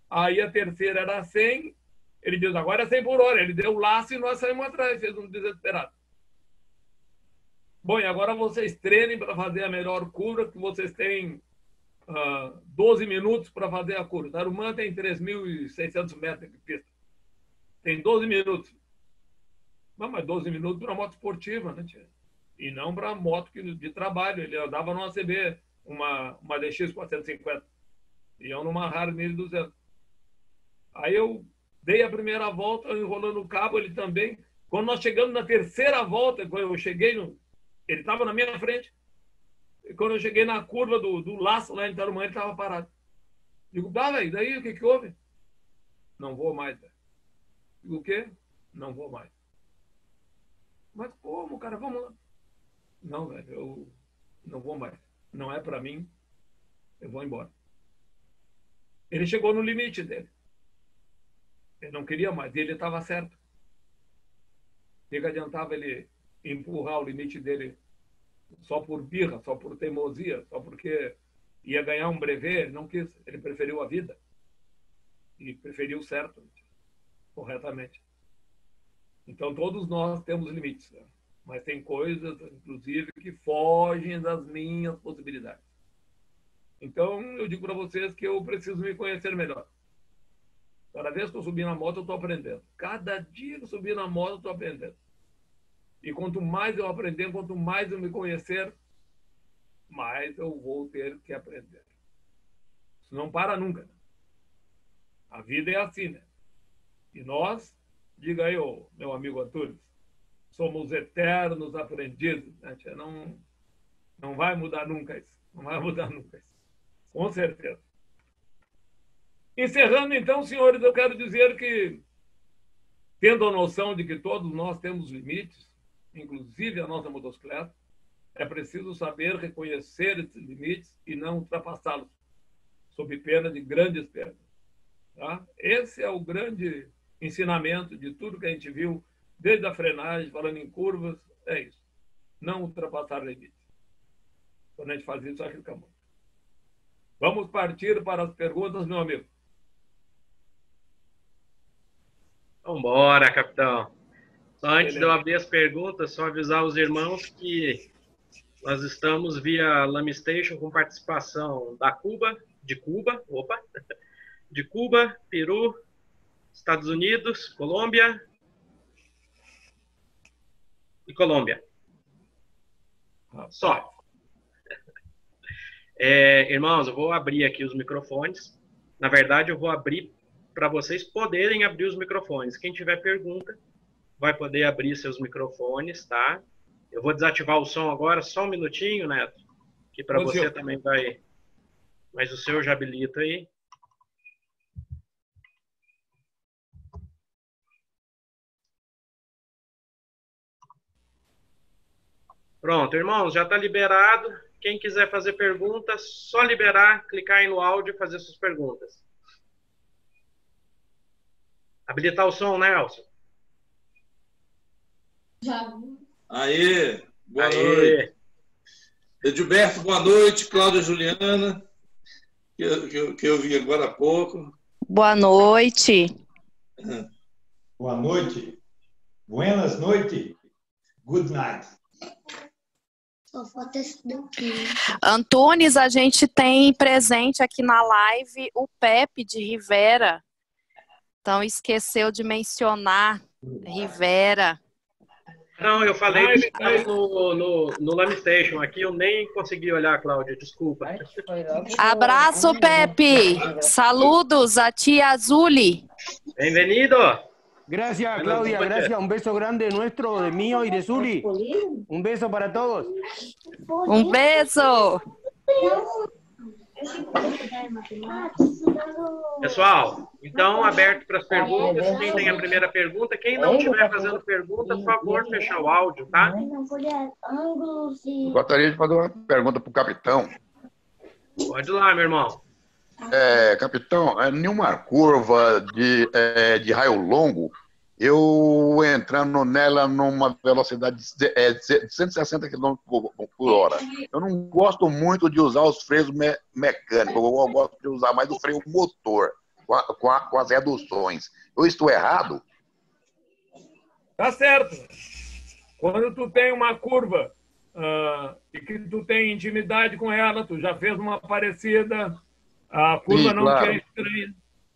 aí a terceira era a 100, ele diz, agora é 100 por hora, ele deu o laço e nós saímos atrás, fez um desesperado. Bom, e agora vocês treinem para fazer a melhor curva, que vocês têm 12 minutos para fazer a curva. Tarumã tem 3.600 metros de pista. Tem 12 minutos. Mas 12 minutos para moto esportiva, né, tia? E não para moto de trabalho. Ele andava numa CB, uma DX 450. E eu numa Harley 1200. Aí eu dei a primeira volta, enrolando o cabo, ele também. Quando nós chegamos na terceira volta, quando eu cheguei, ele estava na minha frente. E quando eu cheguei na curva do laço lá em Tarumã, ele estava parado. Digo, velho, daí o que houve? Não vou mais, velho. Digo, o quê? Não vou mais. Mas como, cara? Vamos lá. Não, velho, eu não vou mais. Não é para mim. Eu vou embora. Ele chegou no limite dele. Ele não queria mais. E ele estava certo. O que adiantava ele empurrar o limite dele só por birra, só por teimosia, só porque ia ganhar um brevet? Ele não quis. Ele preferiu a vida. E preferiu certo, corretamente. Então, todos nós temos limites, né? Mas tem coisas, inclusive, que fogem das minhas possibilidades. Então, eu digo para vocês que eu preciso me conhecer melhor. Cada vez que eu subir na moto, eu estou aprendendo. Cada dia que eu subir na moto, eu estou aprendendo. E quanto mais eu aprender, quanto mais eu me conhecer, mais eu vou ter que aprender. Isso não para nunca, né? A vida é assim, né? E nós, diga aí, meu amigo Antunes, somos eternos aprendizes. Né? Não vai mudar nunca isso. Não vai mudar nunca isso. Com certeza. Encerrando, então, senhores, eu quero dizer que, tendo a noção de que todos nós temos limites, inclusive a nossa motocicleta, é preciso saber reconhecer esses limites e não ultrapassá-los, sob pena de grandes perdas. Tá? Esse é o grande ensinamento de tudo que a gente viu, desde a frenagem, falando em curvas, é isso. Não ultrapassar limites. Quando a gente faz isso, arrisca muito. Vamos partir para as perguntas, meu amigo. Vamos embora, capitão. Só antes de eu abrir as perguntas, só avisar os irmãos que nós estamos via LamiStation com participação de Cuba, Peru, Estados Unidos, Colômbia e Colômbia. Só. Irmãos, eu vou abrir aqui os microfones. Na verdade, eu vou abrir para vocês poderem abrir os microfones. Quem tiver pergunta, vai poder abrir seus microfones, tá? Eu vou desativar o som agora, só um minutinho, Neto, que para você também vai... Mas o seu já habilita aí. Pronto, irmãos, já está liberado. Quem quiser fazer perguntas, só liberar, clicar aí no áudio e fazer suas perguntas. Habilitar o som, Nelson. Aê, boa noite. Edilberto, boa noite. Cláudia Juliana, que eu vi agora há pouco. Boa noite. Boa noite. Buenas noites. Good night. Antunes, a gente tem presente aqui na live o Pepe de Rivera. Então, esqueceu de mencionar Rivera. Não, eu falei no Lamstation aqui, eu nem consegui olhar, Cláudia, desculpa. Abraço, Pepe. Saludos a tia Azuli. Bem-vindo. Gracias, Claudia, gracias. Un beso grande nuestro, de mío y de Zuli. Un beso para todos. Um beijo. Pessoal, então, aberto para as perguntas. Quem tem a primeira pergunta, quem não estiver fazendo pergunta, por favor, fechar o áudio, tá? Gostaria de fazer uma pergunta para o capitão. Pode ir lá, meu irmão. Capitão, em uma curva de raio longo, eu entrando nela numa velocidade de 160 km por hora. Eu não gosto muito de usar os freios mecânicos, eu gosto de usar mais o freio motor, com as reduções. Eu estou errado? Tá certo. Quando tu tem uma curva e que tu tem intimidade com ela, tu já fez uma parecida, a curva Sim, não claro. te é estranha,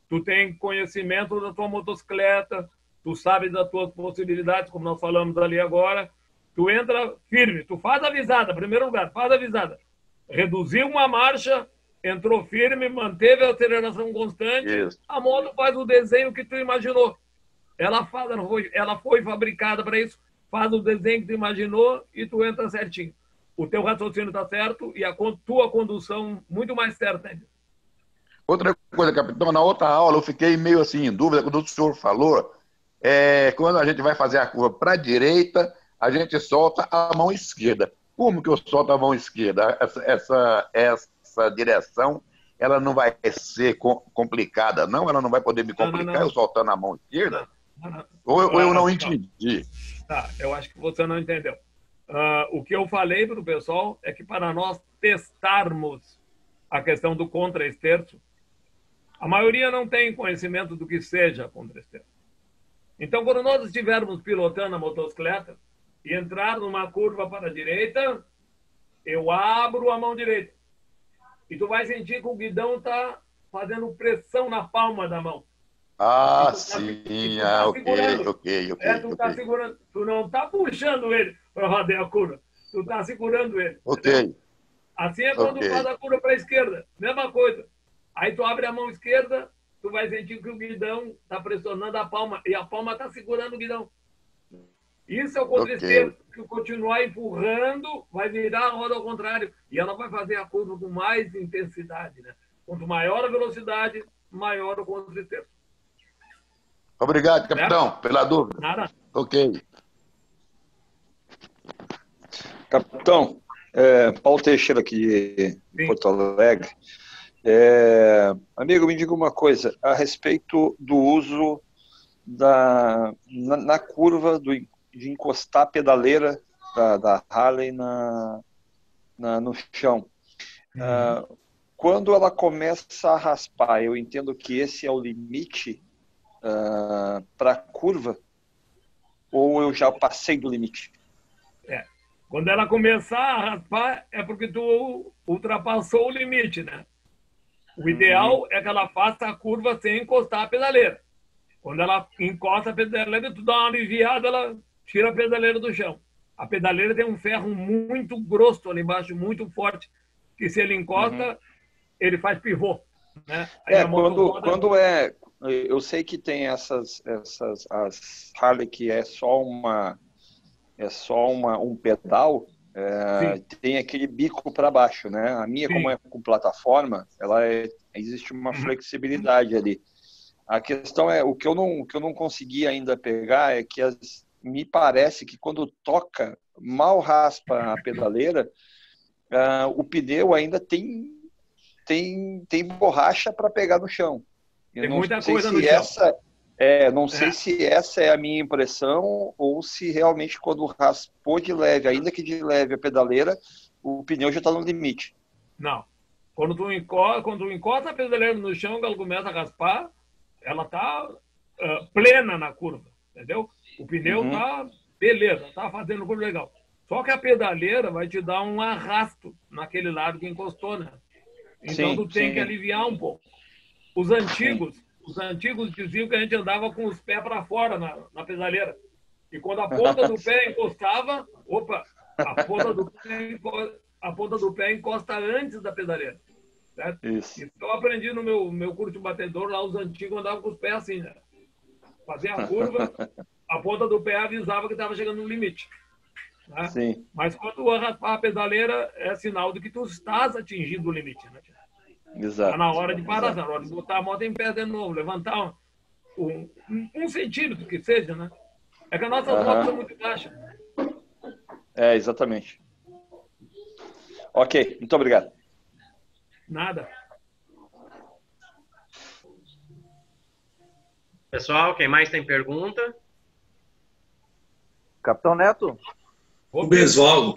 tu tem conhecimento da tua motocicleta, tu sabe das tuas possibilidades, como nós falamos ali agora, tu entra firme, tu faz a visada, em primeiro lugar, faz a visada. Reduziu uma marcha, entrou firme, manteve a aceleração constante, Isso. a moto faz o desenho que tu imaginou. Ela foi fabricada para isso, faz o desenho que tu imaginou e tu entra certinho. O teu raciocínio está certo e a tua condução muito mais certa ainda. Outra coisa, capitão, na outra aula eu fiquei meio assim em dúvida quando o senhor falou, quando a gente vai fazer a curva para a direita, a gente solta a mão esquerda. Como que eu solto a mão esquerda? Essa direção, ela não vai ser complicada, não? Ela não vai poder me complicar não. eu soltando a mão esquerda? Não. Ou eu não entendi? Tá, eu acho que você não entendeu. O que eu falei para o pessoal é que para nós testarmos a questão do contra-esterço, a maioria não tem conhecimento do que seja contra-esterço. Então, quando nós estivermos pilotando a motocicleta e entrar numa curva para a direita, eu abro a mão direita. E tu vai sentir que o guidão está fazendo pressão na palma da mão. Ah, sim. Ok. Tu tá segurando, tu não está puxando ele para fazer a curva, tu está segurando ele. Ok. Entendeu? Assim é quando faz a curva para a esquerda, mesma coisa. Aí tu abre a mão esquerda, tu vai sentir que o guidão está pressionando a palma e a palma está segurando o guidão. Isso é o contra-esterço, que continuar empurrando vai virar a roda ao contrário e ela vai fazer a curva com mais intensidade, né? Quanto maior a velocidade, maior o contra-esterço. Obrigado, capitão, pela dúvida. Nada. Ok. Capitão, Paulo Teixeira aqui de Porto Alegre. Amigo, me diga uma coisa a respeito do uso na curva de encostar a pedaleira da Harley no chão. Quando ela começa a raspar, eu entendo que esse é o limite para a curva, ou eu já passei do limite? Quando ela começar a raspar, é porque tu ultrapassou o limite, né? O ideal é que ela faça a curva sem encostar a pedaleira. Quando ela encosta a pedaleira, tu dá uma aliviada, ela tira a pedaleira do chão. A pedaleira tem um ferro muito grosso ali embaixo, muito forte, que se ele encosta, ele faz pivô. Né? Eu sei que tem as Harley que é só é só um pedal, tem aquele bico para baixo, né? A minha, como é com plataforma, existe uma flexibilidade ali. A questão é, o que eu não consegui ainda pegar é que me parece que quando toca, mal raspa a pedaleira, o pneu ainda tem borracha para pegar no chão. Tem muita coisa no chão. Não sei se essa é a minha impressão ou se realmente quando raspou de leve, ainda que de leve a pedaleira, o pneu já está no limite. Não. Quando tu encosta a pedaleira no chão, que ela começa a raspar, ela está plena na curva, entendeu? O pneu está beleza, está fazendo curva legal. Só que a pedaleira vai te dar um arrasto naquele lado que encostou, né? Então tu tem que aliviar um pouco. Os antigos diziam que a gente andava com os pés para fora na pedaleira. E quando a ponta do pé encostava, a ponta do pé encosta antes da pedaleira. Certo? Isso. Então eu aprendi no meu curso de batedor, lá os antigos andavam com os pés assim, né? Fazia a curva, a ponta do pé avisava que estava chegando no limite. Né? Sim. Mas quando raspar a pedaleira, é sinal de que tu estás atingindo o limite, né? Exato. Está na hora de parar, na hora de botar a moto em pé de novo, levantar um centímetro que seja, né? É que a nossa moto são muito baixa. Exatamente. Ok, muito obrigado. Nada. Pessoal, quem mais tem pergunta? Capitão Neto? O Besvaldo.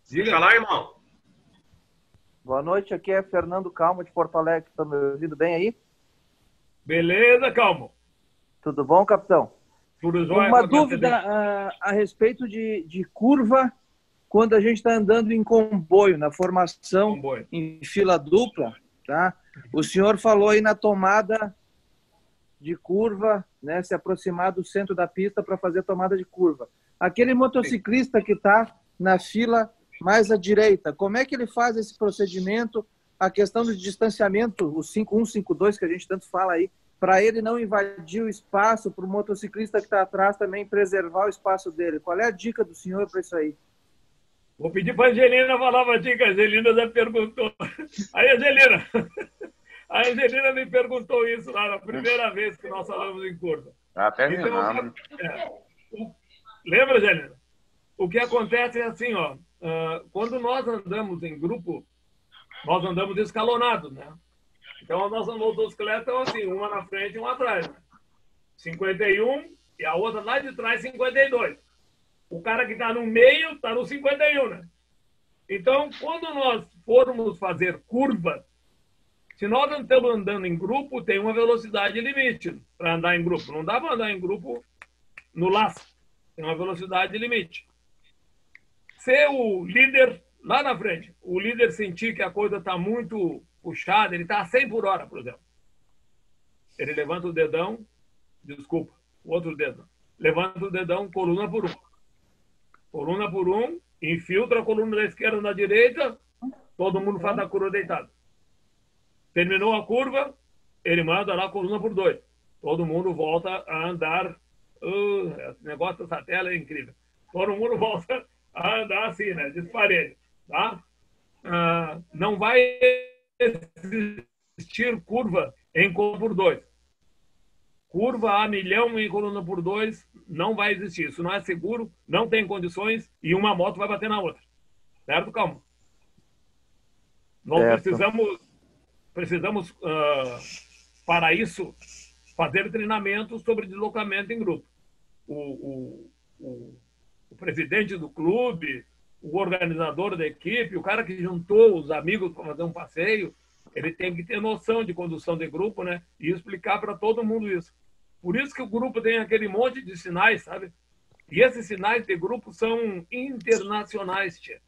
Diga. Falar, irmão. Boa noite, aqui é Fernando Calmo de Porto Alegre. Estão me ouvindo bem aí? Beleza, Calmo. Tudo bom, capitão? Tudo jóia. Uma dúvida a respeito de curva quando a gente está andando em comboio, na formação em fila dupla, tá? O senhor falou aí na tomada de curva, né, se aproximar do centro da pista para fazer a tomada de curva. Aquele motociclista que está na fila mais à direita, como é que ele faz esse procedimento? A questão do distanciamento, o 5-1, 5-2 que a gente tanto fala aí, para ele não invadir o espaço, para o motociclista que está atrás também preservar o espaço dele. Qual é a dica do senhor para isso aí? Vou pedir para a Angelina falar uma dica. A Angelina já perguntou. Aí, Angelina. A Angelina me perguntou isso lá na primeira vez que nós falamos em curva. Terminando. Lembra, Angelina? O que acontece é assim, ó. Quando nós andamos em grupo, nós andamos escalonados, né? Então, as nossas motocicletas estão assim, uma na frente e uma atrás. Né? 51 e a outra lá de trás, 52. O cara que está no meio está no 51, né? Então, quando nós formos fazer curva, se nós estamos andando em grupo, tem uma velocidade limite para andar em grupo. Não dá para andar em grupo no laço. Tem uma velocidade limite. Se o líder, lá na frente, o líder sentir que a coisa está muito puxada, ele está a 100 por hora, por exemplo. Ele levanta o dedão, desculpa, o outro dedo. Levanta o dedão, coluna por um. Coluna por um, infiltra a coluna da esquerda na direita, todo mundo faz a curva deitado. Terminou a curva, ele manda lá a coluna por 2. Todo mundo volta a andar. Esse negócio dessa tela é incrível. Todo mundo volta a andar assim, né? Desparelho. Tá? Não vai existir curva em coluna por 2. Curva a milhão em coluna por 2 não vai existir. Isso não é seguro, não tem condições e uma moto vai bater na outra. Certo, Calma? Nós precisamos para isso, fazer treinamentos sobre deslocamento em grupo. O presidente do clube, o organizador da equipe, o cara que juntou os amigos para fazer um passeio, ele tem que ter noção de condução de grupo, né? E explicar para todo mundo isso. Por isso que o grupo tem aquele monte de sinais, sabe? E esses sinais de grupo são internacionais, tia.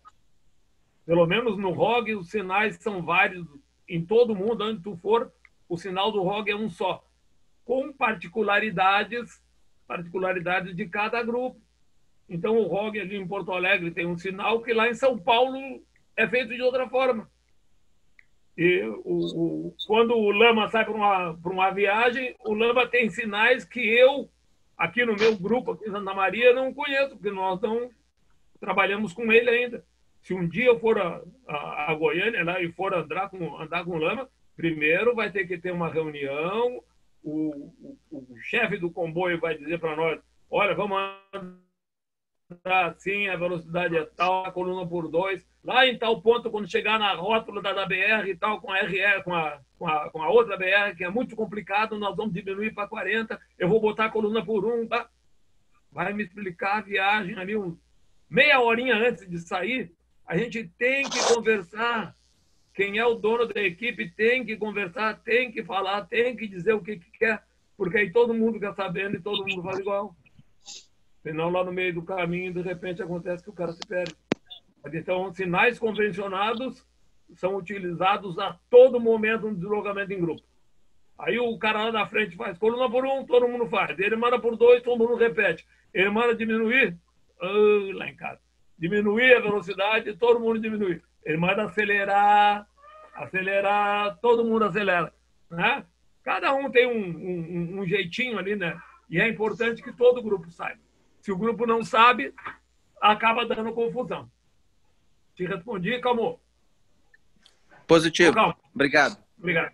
Pelo menos no ROG, os sinais são vários. Em todo mundo, onde tu for, o sinal do ROG é um só. Com particularidades de cada grupo. Então, o ROG ali em Porto Alegre tem um sinal que lá em São Paulo é feito de outra forma. E quando o Lama sai para uma viagem, o Lama tem sinais que eu Aqui no meu grupo, aqui em Santa Maria, não conheço, porque nós não trabalhamos com ele ainda. Se um dia eu for a Goiânia lá e for andar com lama, primeiro vai ter que ter uma reunião, o chefe do comboio vai dizer para nós, olha, vamos andar assim, a velocidade é tal, a coluna por 2, lá em tal ponto, quando chegar na rótula da BR e tal, com a RE, com a outra BR, que é muito complicado, nós vamos diminuir para 40, eu vou botar a coluna por 1, tá? Vai me explicar a viagem ali, meia horinha antes de sair, a gente tem que conversar. Quem é o dono da equipe tem que conversar, tem que falar, tem que dizer o que quer, porque aí todo mundo quer sabendo e todo mundo faz igual. Senão, lá no meio do caminho, de repente, acontece que o cara se perde. Então, sinais convencionados são utilizados a todo momento no deslocamento em grupo. Aí o cara lá na frente faz coluna por 1, todo mundo faz. Ele manda por 2, todo mundo repete. Ele manda diminuir, lá em casa. Diminuir a velocidade, todo mundo diminui. Ele manda acelerar, todo mundo acelera. Né? Cada um tem um jeitinho ali, né? E é importante que todo grupo saiba. Se o grupo não sabe, acaba dando confusão. Te respondi, Calmô? Positivo. Calma. Obrigado. Obrigado.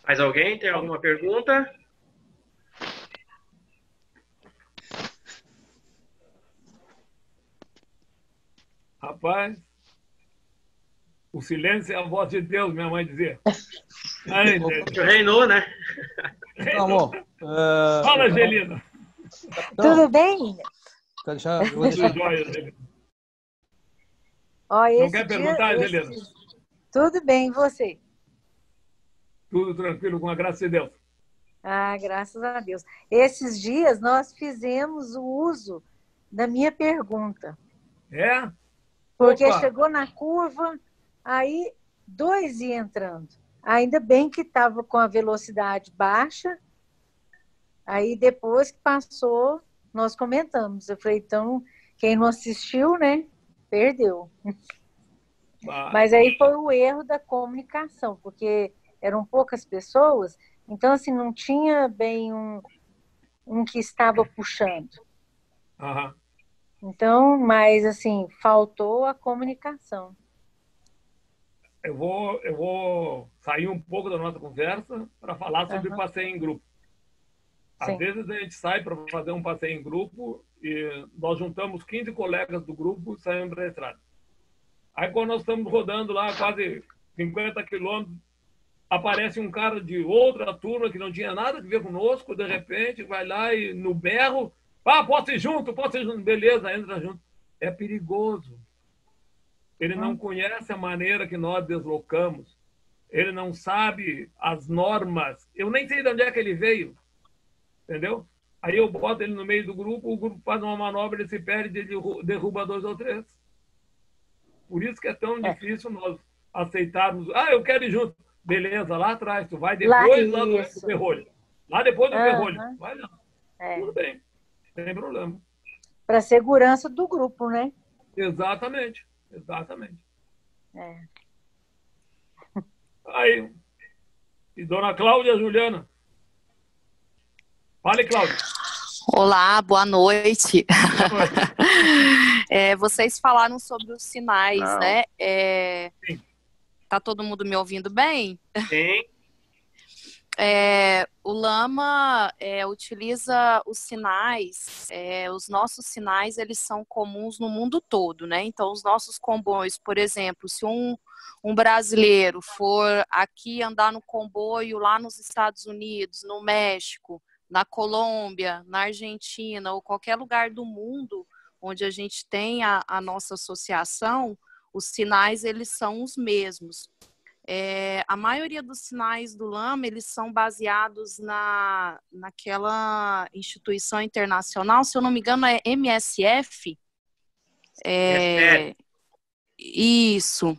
Mais alguém tem alguma pergunta? Rapaz, o silêncio é a voz de Deus, minha mãe dizia. Ai, reinou, né? Reinou. Fala, Angelina. Tudo bem? Ó, não quer perguntar, Angelina? Tudo bem, e você? Tudo tranquilo, com a graça de Deus. Ah, graças a Deus. Esses dias nós fizemos o uso da minha pergunta. É? Porque Opa. chegou na curva, aí 2 iam entrando. Ainda bem que estava com a velocidade baixa. Aí depois que passou, nós comentamos. Eu falei, então, quem não assistiu, né, perdeu. Mas aí foi o erro da comunicação, porque eram poucas pessoas, então, assim, não tinha bem um que estava puxando. Aham. Então, mas, assim, faltou a comunicação. Eu vou sair um pouco da nossa conversa para falar sobre passeio em grupo. Às vezes a gente sai para fazer um passeio em grupo e nós juntamos 15 colegas do grupo e saímos para a estrada. Aí quando nós estamos rodando lá quase 50 quilômetros, aparece um cara de outra turma que não tinha nada a ver conosco, de repente vai lá e no berro, posso ir junto, beleza, entra junto. É perigoso. Ele não conhece a maneira que nós deslocamos. Ele não sabe as normas. Eu nem sei de onde é que ele veio. Entendeu? Aí eu boto ele no meio do grupo, o grupo faz uma manobra, ele se perde, ele derruba 2 ou 3. Por isso que é tão difícil nós aceitarmos. Eu quero ir junto. Beleza, lá atrás, tu vai depois lá do ferrolho. Lá depois do ferrolho. Vai lá. Tudo bem. Não tem problema. Para a segurança do grupo, né? Exatamente. Aí. E dona Cláudia Juliana? Fale, Cláudia. Olá, boa noite. Vocês falaram sobre os sinais, né? Sim. Tá todo mundo me ouvindo bem? Sim. O Lama utiliza os sinais, os nossos sinais, eles são comuns no mundo todo, né? Então, os nossos comboios, por exemplo, se um brasileiro for aqui andar no comboio lá nos Estados Unidos, no México, na Colômbia, na Argentina ou qualquer lugar do mundo onde a gente tem a nossa associação, os sinais eles são os mesmos. A maioria dos sinais do Lama eles são baseados naquela instituição internacional, se eu não me engano é MSF. Isso.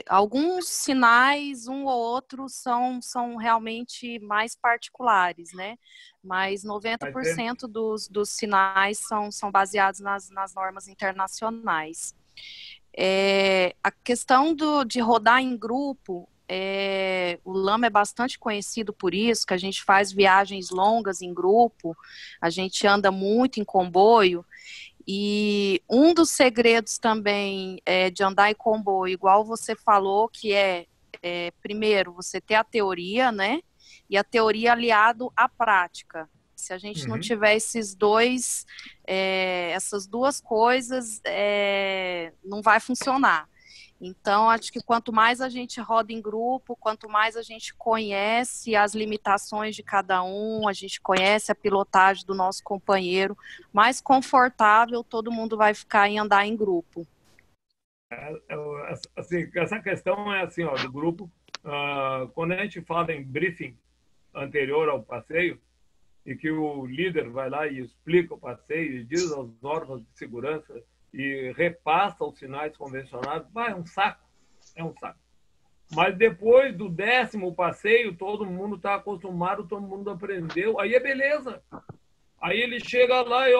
Alguns sinais, um ou outro, são realmente mais particulares, né? Mas 90% dos sinais são baseados nas normas internacionais. A questão de rodar em grupo, o Lama é bastante conhecido por isso, que a gente faz viagens longas em grupo, a gente anda muito em comboio, e um dos segredos também de andar em comboio, igual você falou, que primeiro, você ter a teoria, né? E a teoria aliado à prática. Se a gente não tiver essas duas coisas, não vai funcionar. Então, acho que quanto mais a gente roda em grupo, quanto mais a gente conhece as limitações de cada um, a gente conhece a pilotagem do nosso companheiro, mais confortável todo mundo vai ficar em andar em grupo. Assim, essa questão é assim, do grupo. Quando a gente fala em briefing anterior ao passeio, e que o líder vai lá e explica o passeio, e diz as normas de segurança, e repassa os sinais convencionados, é um saco. Mas depois do 10º passeio, todo mundo está acostumado, todo mundo aprendeu, aí é beleza. Aí ele chega lá e,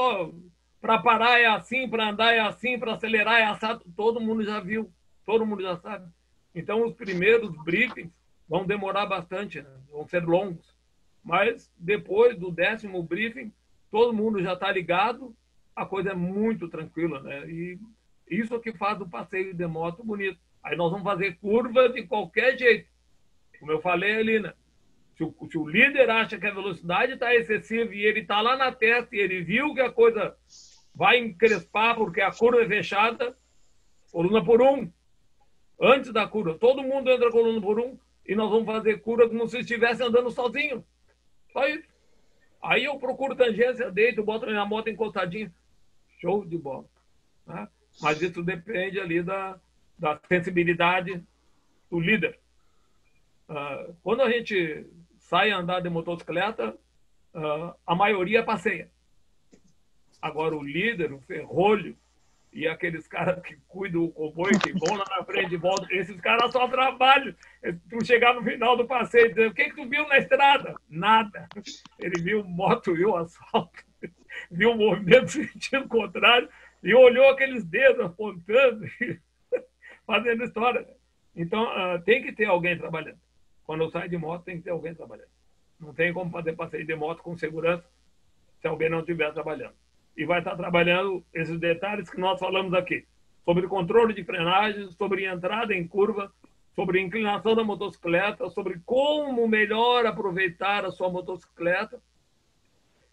para parar é assim, para andar é assim, para acelerar é assado, todo mundo já viu, todo mundo já sabe. Então, os primeiros briefings vão demorar bastante, né? Vão ser longos. Mas depois do 10º briefing, todo mundo já está ligado, a coisa é muito tranquila, né? E isso é que faz o passeio de moto bonito. Aí nós vamos fazer curva de qualquer jeito. Como eu falei ali, né? Se o líder acha que a velocidade está excessiva e ele está lá na testa e ele viu que a coisa vai encrespar porque a curva é fechada, coluna por um. Antes da curva, todo mundo entra coluna por um e nós vamos fazer curva como se estivesse andando sozinho. Só isso. Aí eu procuro tangência, deito, boto minha moto encostadinha. Show de bola. Né? Mas isso depende ali da sensibilidade do líder. Quando a gente sai a andar de motocicleta, a maioria passeia. Agora o líder, o ferrolho, e aqueles caras que cuidam do comboio, que vão lá na frente e voltam, esses caras só trabalham. Tu chegar no final do passeio e dizer, o que tu viu na estrada? Nada. Ele viu moto, viu asfalto, viu o movimento sentido contrário e olhou aqueles dedos apontando, fazendo história. Então, tem que ter alguém trabalhando. Quando eu saio de moto, tem que ter alguém trabalhando. Não tem como fazer passeio de moto com segurança se alguém não estiver trabalhando. E vai estar trabalhando esses detalhes que nós falamos aqui. Sobre controle de frenagem, sobre entrada em curva, sobre inclinação da motocicleta, sobre como melhor aproveitar a sua motocicleta.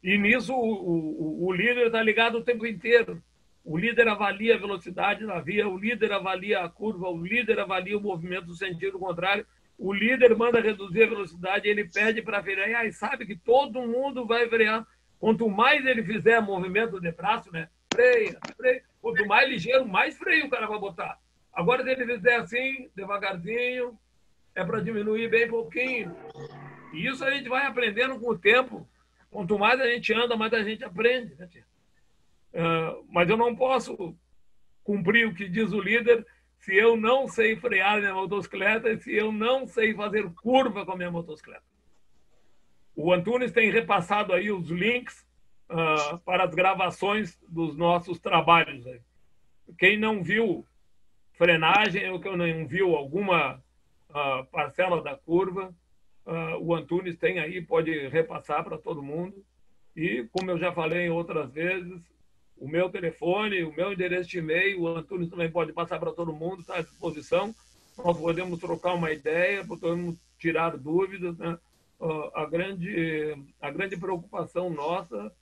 E nisso o líder está ligado o tempo inteiro. O líder avalia a velocidade na via, o líder avalia a curva, o líder avalia o movimento do sentido contrário, o líder manda reduzir a velocidade, ele pede para frear e sabe que todo mundo vai frear. Quanto mais ele fizer movimento de braço, né? Freia, freia. Quanto mais ligeiro, mais freio o cara vai botar. Agora, se ele fizer assim, devagarzinho, é para diminuir bem pouquinho. E isso a gente vai aprendendo com o tempo. Quanto mais a gente anda, mais a gente aprende. Né, tia? Mas eu não posso cumprir o que diz o líder se eu não sei frear minha motocicleta e se eu não sei fazer curva com a minha motocicleta. O Antunes tem repassado aí os links para as gravações dos nossos trabalhos. Quem não viu frenagem ou que não viu alguma parcela da curva, o Antunes tem aí, pode repassar para todo mundo. E, como eu já falei outras vezes, o meu telefone, o meu endereço de e-mail, o Antunes também pode passar para todo mundo, está à disposição. Nós podemos trocar uma ideia, podemos tirar dúvidas, né? A grande preocupação nossa,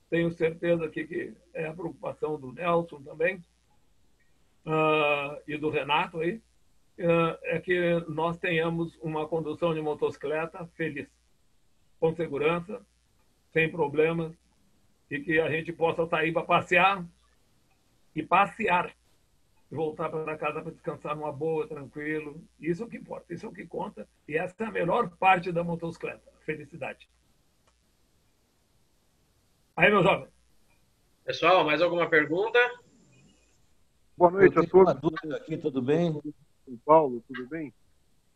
tenho certeza aqui que é a preocupação do Nelson também, e do Renato aí, é que nós tenhamos uma condução de motocicleta feliz, com segurança, sem problemas, e que a gente possa sair para passear, e voltar para casa para descansar numa boa, tranquilo. Isso é o que importa, isso é o que conta. E essa é a melhor parte da motocicleta, a felicidade. Aí, meu jovem. Pessoal, mais alguma pergunta? Boa noite a todos. Uma dúvida aqui, tudo bem? São Paulo, tudo bem?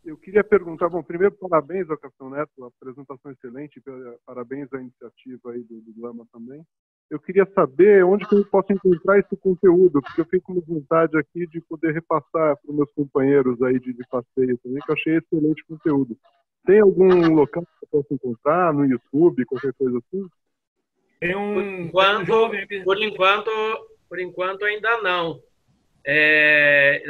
Eu queria perguntar, bom, primeiro, parabéns ao Capitão Neto, a apresentação excelente, parabéns à iniciativa aí do Lama também. eu queria saber onde que eu posso encontrar esse conteúdo, porque eu fico com vontade aqui de poder repassar para os meus companheiros aí de passeio também, que eu achei excelente conteúdo. Tem algum local que eu possa encontrar, no YouTube, qualquer coisa assim? Tem Por enquanto ainda não.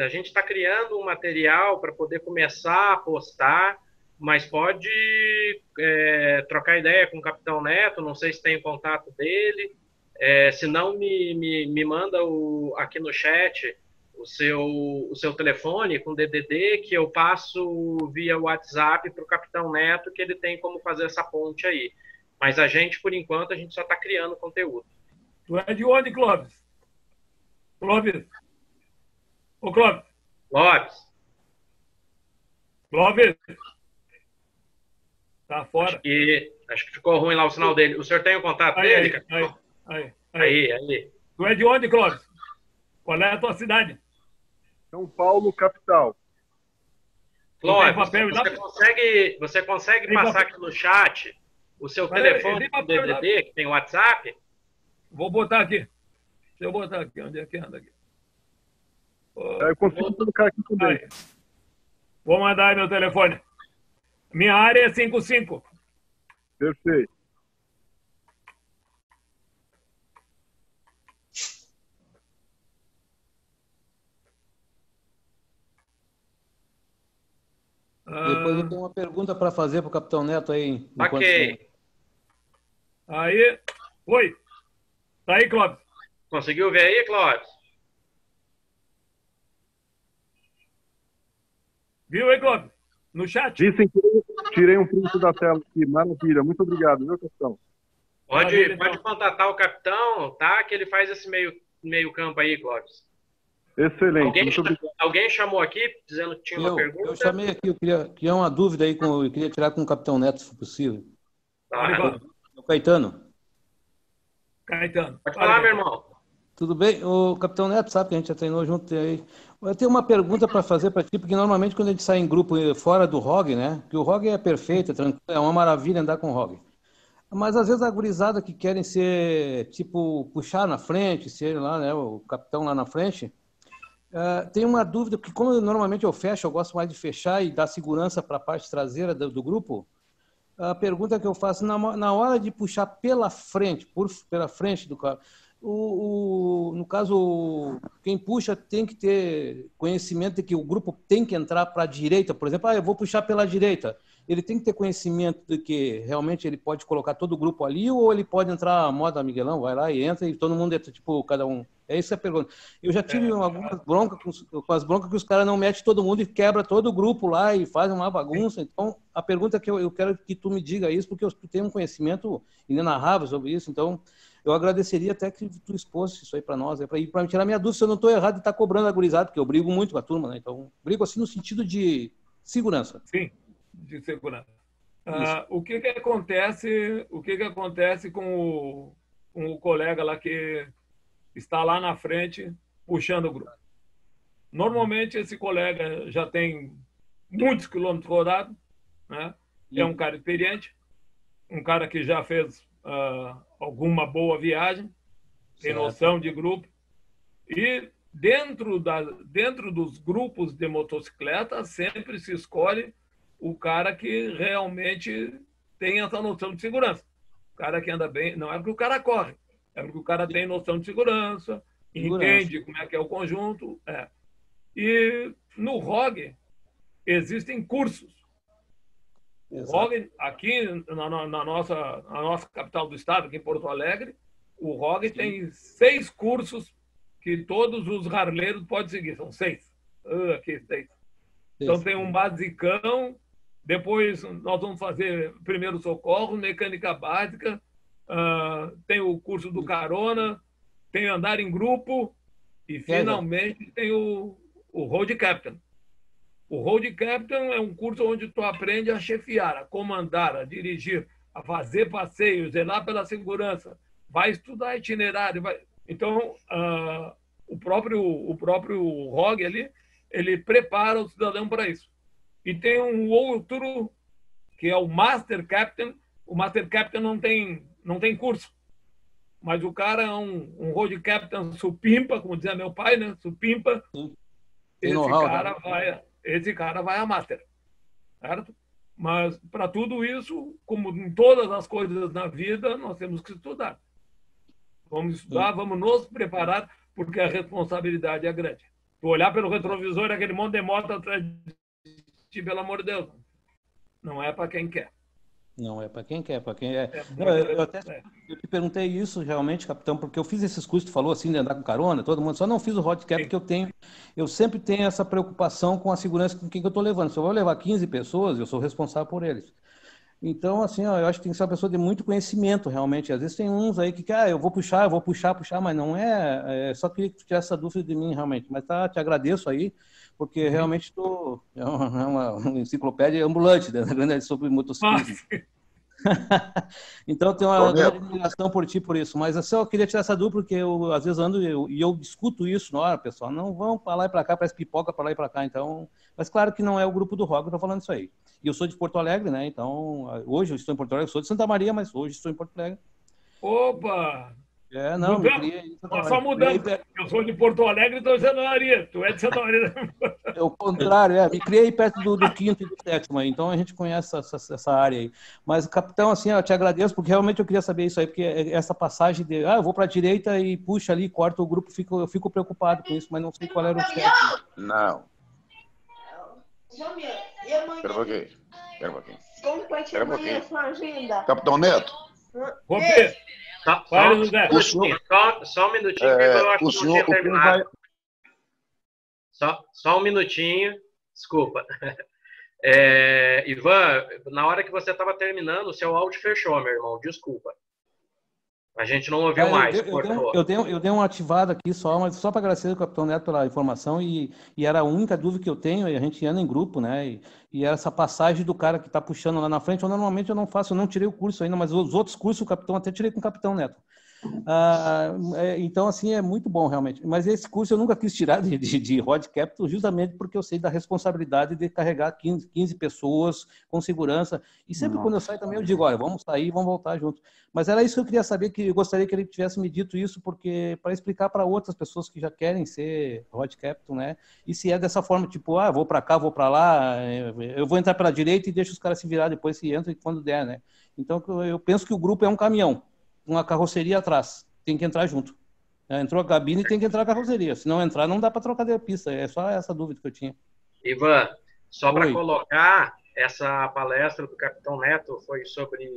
A gente está criando um material para poder começar a postar, mas pode trocar ideia com o Capitão Neto, não sei se tem contato dele. Se não, me manda aqui no chat o seu telefone com DDD, que eu passo via WhatsApp para o Capitão Neto, que ele tem como fazer essa ponte aí. Mas a gente, por enquanto, a gente só está criando conteúdo. Tu é de onde, Clóvis? Clóvis? Ô, Clóvis? Clóvis? Tá fora. Acho que ficou ruim lá o sinal dele. O senhor tem o contato dele, Capitão? Aí. Tu é de onde, Clóvis? Qual é a tua cidade? São Paulo, capital. Clóvis, você consegue passar aqui no chat o seu telefone do DDD, que tem WhatsApp? Vou botar aqui. Deixa eu botar aqui. Onde é que anda aqui? Eu consigo colocar aqui também. Vou mandar aí meu telefone. Minha área é 55. Perfeito. Depois eu tenho uma pergunta para fazer para o Capitão Neto aí. Ok. Aí. Oi. Tá aí, Clóvis. Conseguiu ver aí, Clóvis? Viu aí, Clóvis? No chat? Dizem que tirei um print da tela aqui. Maravilha. Muito obrigado, viu, Capitão? Pode contatar o Capitão, tá? Que ele faz esse meio campo aí, Clóvis. Excelente. Alguém chamou aqui dizendo que tinha uma pergunta? Eu chamei aqui, eu queria uma dúvida aí, eu queria tirar com o Capitão Neto, se for possível. Tá. O Caetano. Pode falar, meu irmão. Tudo bem? O Capitão Neto sabe que a gente já treinou junto aí. Eu tenho uma pergunta para fazer para ti, porque normalmente quando a gente sai em grupo fora do ROG, né? Que o ROG é perfeito, é tranquilo, é uma maravilha andar com o ROG. Mas às vezes a gurizada que querem ser, tipo, puxar na frente, ser lá, né? O capitão lá na frente. Tem uma dúvida, porque como normalmente eu fecho, eu gosto mais de fechar e dar segurança para a parte traseira do grupo. A pergunta que eu faço, na hora de puxar pela frente, pela frente do carro, no caso, quem puxa tem que ter conhecimento de que o grupo tem que entrar para a direita, por exemplo, eu vou puxar pela direita. Ele tem que ter conhecimento de que realmente ele pode colocar todo o grupo ali, ou ele pode entrar a moda Miguelão, vai lá e entra e todo mundo entra, tipo, cada um. É isso que é a pergunta. Eu já tive algumas broncas com as broncas que os caras não metem todo mundo e quebra todo o grupo lá e fazem uma bagunça. Então, a pergunta que eu quero que tu me diga isso, porque tu tem um conhecimento inenarrável sobre isso. Então, eu agradeceria até que tu expôsse isso aí para nós, para me tirar minha dúvida se eu não estou errado de estar cobrando a gurizada, porque eu brigo muito com a turma, né? Então, brigo assim no sentido de segurança. Sim, de segurança. O que acontece com o colega lá que está lá na frente puxando o grupo? Normalmente esse colega já tem muitos quilômetros rodados, né? É um cara experiente, um cara que já fez alguma boa viagem, tem noção de grupo. E dentro dos grupos de motocicleta sempre se escolhe o cara que realmente tem essa noção de segurança. O cara que anda bem, não é porque o cara corre, é porque o cara tem noção de segurança, entende como é que é o conjunto. E no ROG existem cursos. O ROG, aqui na nossa capital do estado, aqui em Porto Alegre, o ROG tem 6 cursos que todos os harleiros podem seguir. São 6. Aqui, 6. Então tem um basicão, depois nós vamos fazer primeiro socorro, mecânica básica, tem o curso do carona, tem andar em grupo e finalmente tem o Road Captain. O Road Captain é um curso onde tu aprende a chefiar, a comandar, a dirigir, a fazer passeios, zelar pela segurança, vai estudar itinerário. Então, o próprio ROG ali, ele prepara o cidadão para isso. E tem um outro, que é o Master Captain. O Master Captain não tem curso. mas o cara é um road captain supimpa, como dizia meu pai, né? Supimpa. Esse cara vai a master, certo? Mas para tudo isso, como em todas as coisas na vida, nós temos que estudar. Vamos estudar, vamos nos preparar, porque a responsabilidade é grande. Tu olhar pelo retrovisor, aquele monte de moto atrás de ti, pelo amor de Deus. Não é para quem quer. Não é para quem quer, para quem é. Eu te perguntei isso realmente, capitão, porque eu fiz esses cursos, tu falou assim, de andar com carona, todo mundo, só não fiz o hotcap porque eu sempre tenho essa preocupação com a segurança com quem eu estou levando. Se eu vou levar 15 pessoas, eu sou responsável por eles. Então, assim, ó, eu acho que tem que ser uma pessoa de muito conhecimento, realmente. Às vezes tem uns aí que, eu vou puxar, mas não é... Só queria que tu tirasse essa dúvida de mim, realmente. Mas te agradeço aí, porque realmente é uma enciclopédia ambulante, né, sobre motociclismo. Então, eu tenho uma grande admiração por ti, por isso. Mas assim, eu queria tirar essa dúvida, porque eu, às vezes, ando e eu discuto isso na hora, pessoal. Não vão para lá e para cá, parece pipoca para lá e para cá. Então, mas claro que não é o grupo do rock que eu estou falando isso aí. E eu sou de Porto Alegre, né? Então, hoje eu estou em Porto Alegre, eu sou de Santa Maria, mas hoje estou em Porto Alegre. Opa! Não, só mudando. Eu sou de Porto Alegre e estou em Santa Maria. Tu é de Santa Maria. É o contrário, me criei perto do 5º e do 7º, então a gente conhece essa área aí. Mas, capitão, assim, eu te agradeço, porque realmente eu queria saber isso aí, porque essa passagem de, eu vou para a direita e puxa ali, corta o grupo, eu fico preocupado com isso, mas não sei qual era o certo. Não. Espera um pouquinho. Como continua a sua agenda? Capitão Neto? Só um minutinho, eu acho que não tinha terminado. Só um minutinho, desculpa. Ivan, na hora que você estava terminando, o seu áudio fechou, meu irmão, desculpa. A gente não ouviu mais. Eu dei uma ativada aqui mas só para agradecer ao capitão Neto pela informação e era a única dúvida que eu tenho, e a gente anda em grupo, né? E essa passagem do cara que está puxando lá na frente, normalmente eu não faço, eu não tirei o curso ainda, mas os outros cursos o capitão até tirei com o capitão Neto. Então, assim, é muito bom, realmente. Mas esse curso eu nunca quis tirar de Rod Capital, justamente porque eu sei da responsabilidade de carregar 15 pessoas com segurança. E sempre quando eu saio também eu digo, olha, vamos sair e vamos voltar junto. Mas era isso que eu queria saber, que eu gostaria que ele tivesse me dito isso, porque para explicar para outras pessoas que já querem ser Rod Capital, né? E se é dessa forma, tipo, vou para cá, vou para lá, eu vou entrar pela direita e deixo os caras se virar depois, se entra e quando der, né? Então, eu penso que o grupo é um caminhão, uma carroceria atrás, tem que entrar junto. Entrou a cabine e tem que entrar a carroceria. Se não entrar, não dá para trocar de pista. É só essa dúvida que eu tinha. Ivan, só para colocar, essa palestra do Capitão Neto foi sobre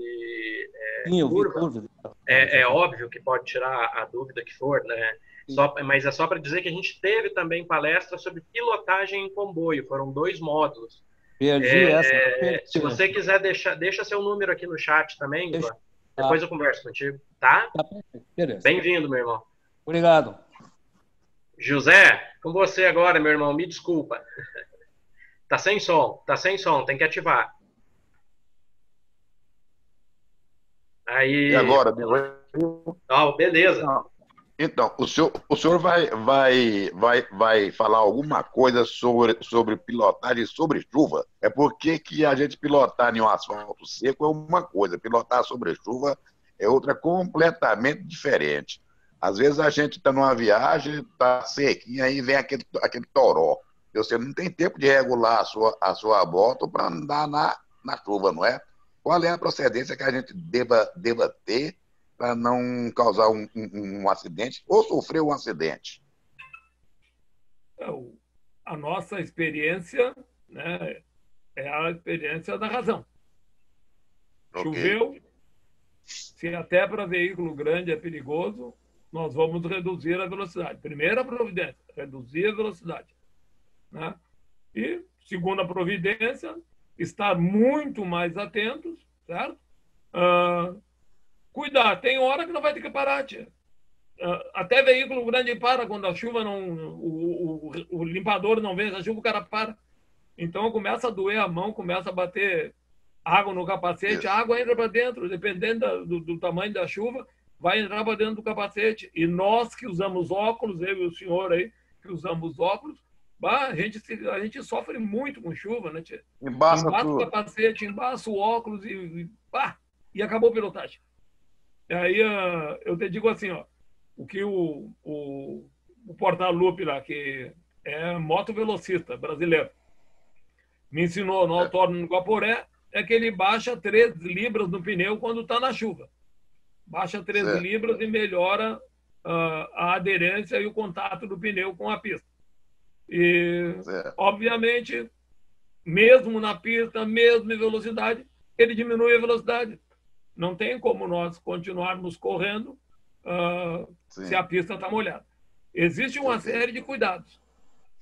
curva. É óbvio que pode tirar a dúvida que for, né? Mas é só para dizer que a gente teve também palestra sobre pilotagem em comboio. Foram 2 módulos. Perdi essa. Se você quiser, deixa seu número aqui no chat também, Ivan. Depois eu converso contigo, tá? Bem-vindo, meu irmão. Obrigado. José, com você agora, meu irmão. Me desculpa. Tá sem som, tem que ativar. Aí. E agora? Beleza. Então, o senhor vai falar alguma coisa sobre pilotagem sobre chuva? É porque que a gente pilotar em um asfalto seco é uma coisa, pilotar sobre chuva é outra completamente diferente. Às vezes a gente está numa viagem, está sequinho, aí vem aquele toró. Você não tem tempo de regular a sua moto para andar na chuva, não é? Qual é a procedência que a gente deva ter para não causar um acidente ou sofrer um acidente? A nossa experiência, né, é a experiência da razão. Choveu, se até para veículo grande é perigoso, nós vamos reduzir a velocidade. Primeira providência, reduzir a velocidade. Né? E, segunda providência, estar muito mais atentos, certo? Cuidar, tem hora que não vai ter que parar, tia. Até veículo grande para quando a chuva o limpador não vê a chuva, o cara para. Então começa a doer a mão, começa a bater água no capacete, a água entra para dentro, dependendo do tamanho da chuva, vai entrar para dentro do capacete. E nós que usamos óculos, eu e o senhor aí, que usamos óculos, a gente sofre muito com chuva, né, tia? Embaça o capacete, embaça o óculos e acabou a pilotagem. Aí eu te digo assim, ó, o que o Portalupe lá, que é motovelocista brasileiro, me ensinou no autódromo no Guaporé, é que ele baixa 3 libras no pneu quando está na chuva. Baixa 3 libras e melhora a aderência e o contato do pneu com a pista. E, obviamente, mesmo na pista, mesmo em velocidade, ele diminui a velocidade. Não tem como nós continuarmos correndo se a pista está molhada. Existe uma série de cuidados.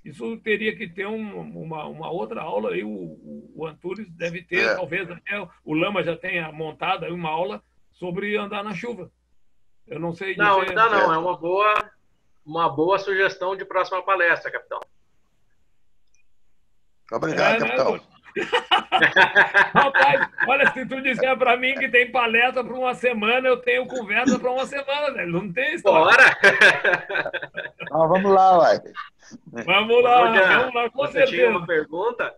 Isso teria que ter uma outra aula, aí o Antunes deve ter, talvez até o Lama já tenha montado aí uma aula sobre andar na chuva. Eu não sei dizer... Não, ainda não. É uma boa sugestão de próxima palestra, capitão. Obrigado, capitão. Né? Rapaz, olha, se tu disser para mim que tem palestra para uma semana, eu tenho conversa para uma semana, velho. Não tem história. Bora! Então, vamos lá, vai. Vamos lá, com você certeza. Tinha uma pergunta?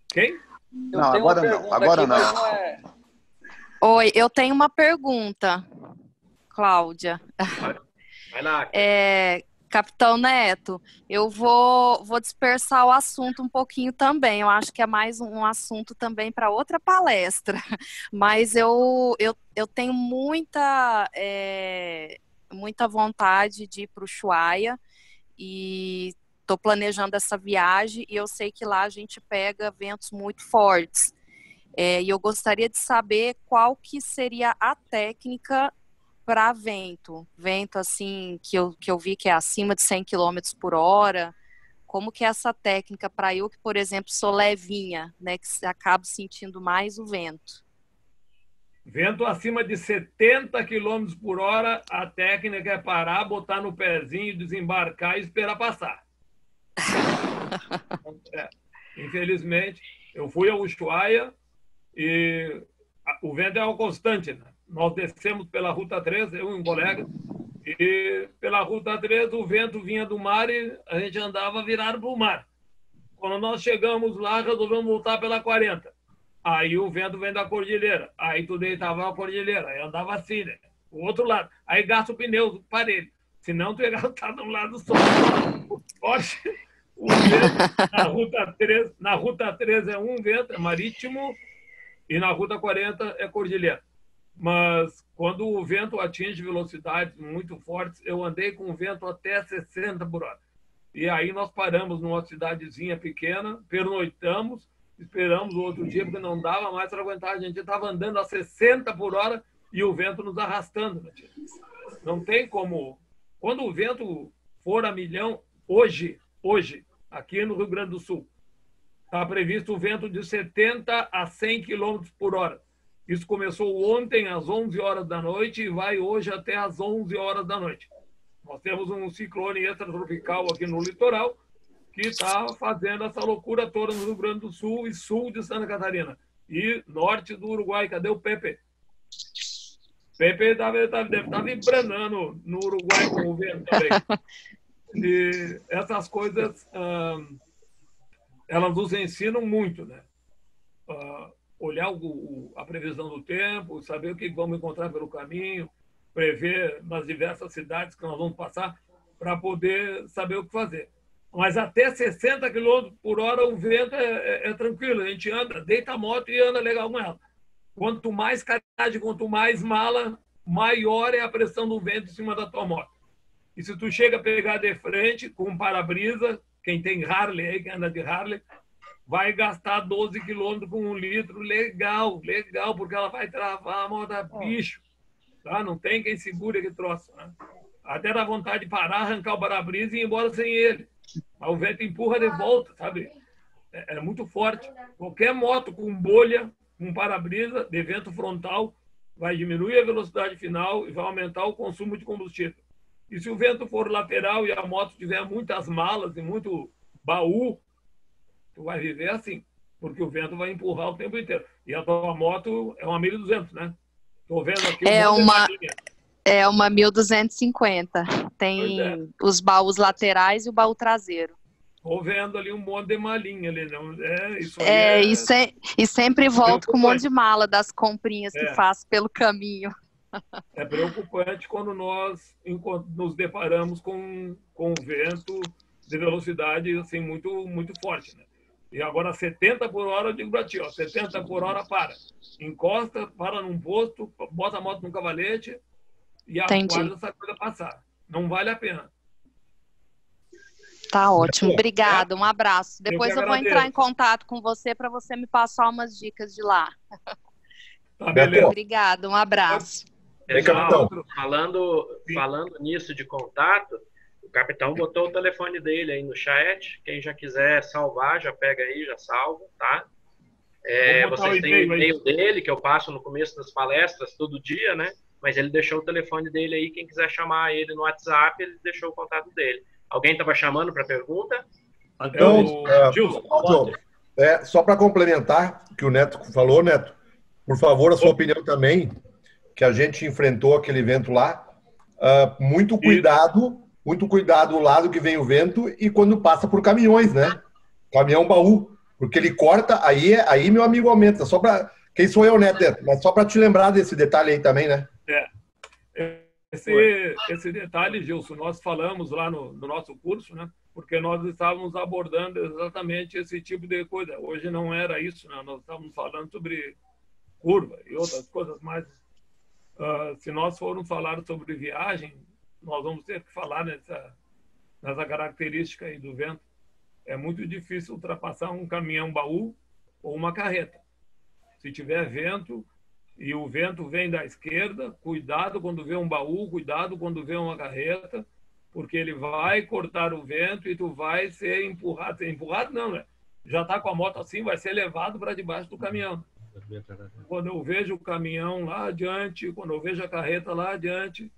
Quem? Não, agora não. Agora não. Oi, eu tenho uma pergunta, Cláudia. Vai lá. Capitão Neto, eu vou dispersar o assunto um pouquinho também. Eu acho que é mais um assunto também para outra palestra. Mas eu tenho muita vontade de ir para o Ushuaia e estou planejando essa viagem e eu sei que lá a gente pega ventos muito fortes. E eu gostaria de saber qual que seria a técnica para vento assim, que eu vi que é acima de 100 km por hora, como que é essa técnica para eu que, por exemplo, sou levinha, né, que acabo sentindo mais o vento? Vento acima de 70 km por hora, a técnica é parar, botar no pezinho, desembarcar e esperar passar. Infelizmente, eu fui ao Ushuaia e o vento é ao constante, né? Nós descemos pela Ruta 3, eu e um colega, e pela Ruta 3 o vento vinha do mar e a gente andava virado para o mar. Quando nós chegamos lá, resolvemos voltar pela 40. Aí o vento vem da cordilheira, aí tu deitava a cordilheira, aí andava assim, né? O outro lado, aí gasta o pneu parelho, senão tu ia gastar de um lado só. O vento na Ruta 3 é um vento, é marítimo, e na Ruta 40 é cordilheira. Mas quando o vento atinge velocidades muito fortes, eu andei com o vento até 60 por hora. E aí nós paramos numa cidadezinha pequena, pernoitamos, esperamos o outro dia, porque não dava mais para aguentar. A gente estava andando a 60 por hora e o vento nos arrastando. Não tem como... Quando o vento for a milhão, hoje, aqui no Rio Grande do Sul, está previsto o vento de 70 a 100 km por hora. Isso começou ontem às 11 horas da noite e vai hoje até às 11 horas da noite. Nós temos um ciclone extratropical aqui no litoral que está fazendo essa loucura toda no Rio Grande do Sul e sul de Santa Catarina. E norte do Uruguai. Cadê o Pepe? Pepe deve estar vibrando no Uruguai com o vento também. E essas coisas, elas nos ensinam muito, né? Olhar a previsão do tempo, saber o que vamos encontrar pelo caminho, prever nas diversas cidades que nós vamos passar para poder saber o que fazer. Mas até 60 km por hora o vento é tranquilo, a gente anda, deita a moto e anda legal com ela. Quanto mais carregagem, quanto mais mala, maior é a pressão do vento em cima da tua moto. E se tu chega a pegar de frente com um para-brisa, quem tem Harley aí, quem anda de Harley, vai gastar 12 km com 1 litro, legal, porque ela vai travar a moto a bicho. Tá? Não tem quem segure aquele troço. Né? Até dá vontade de parar, arrancar o para-brisa e ir embora sem ele. Mas o vento empurra de volta, sabe? É muito forte. Qualquer moto com bolha, com para-brisa, de vento frontal, vai diminuir a velocidade final e vai aumentar o consumo de combustível. E se o vento for lateral e a moto tiver muitas malas e muito baú, tu vai viver assim, porque o vento vai empurrar o tempo inteiro. E a tua moto é uma 1200, né? Tô vendo aqui. É uma 1250. Tem os baús laterais e o baú traseiro. Estou vendo ali um monte de malinha ali. Não, isso aí e sempre volto com um monte de mala das comprinhas que faço pelo caminho. É preocupante quando nós nos deparamos com um vento de velocidade assim, muito, muito forte, né? E agora 70 por hora, eu digo para ti, 70 por hora para. Encosta, para num posto, bota a moto no cavalete e aguarda essa coisa passar. Não vale a pena. Tá ótimo, obrigada, um abraço. Depois eu vou entrar em contato com você para você me passar umas dicas de lá. Tá, beleza. Obrigada, um abraço. Pessoal, falando nisso de contato, o capitão botou o telefone dele aí no chat. Quem já quiser salvar, já pega aí, já salva, tá? Vocês têm o e-mail dele, que eu passo no começo das palestras todo dia, né? Mas ele deixou o telefone dele aí. Quem quiser chamar ele no WhatsApp, ele deixou o contato dele. Alguém estava chamando para pergunta? Então, só para complementar o que o Neto falou, Neto, por favor, a sua opinião também, que a gente enfrentou aquele vento lá. Muito cuidado o lado que vem o vento e quando passa por caminhões, né? Caminhão baú, porque ele corta, aí meu amigo aumenta. Só para quem sou eu, Neto, mas só para te lembrar desse detalhe aí também, né? Esse detalhe, Gilson, nós falamos lá no nosso curso, né? Porque nós estávamos abordando exatamente esse tipo de coisa. Hoje não era isso, né? Nós estávamos falando sobre curva e outras coisas mais. Se nós formos falar sobre viagem, nós vamos ter que falar nessa característica aí do vento. É muito difícil ultrapassar um caminhão baú ou uma carreta. Se tiver vento e o vento vem da esquerda, cuidado quando vê um baú, cuidado quando vê uma carreta, porque ele vai cortar o vento e tu vai ser empurrado. Empurrado não, né? Já está com a moto assim, vai ser levado para debaixo do caminhão. Quando eu vejo o caminhão lá adiante, quando eu vejo a carreta lá adiante,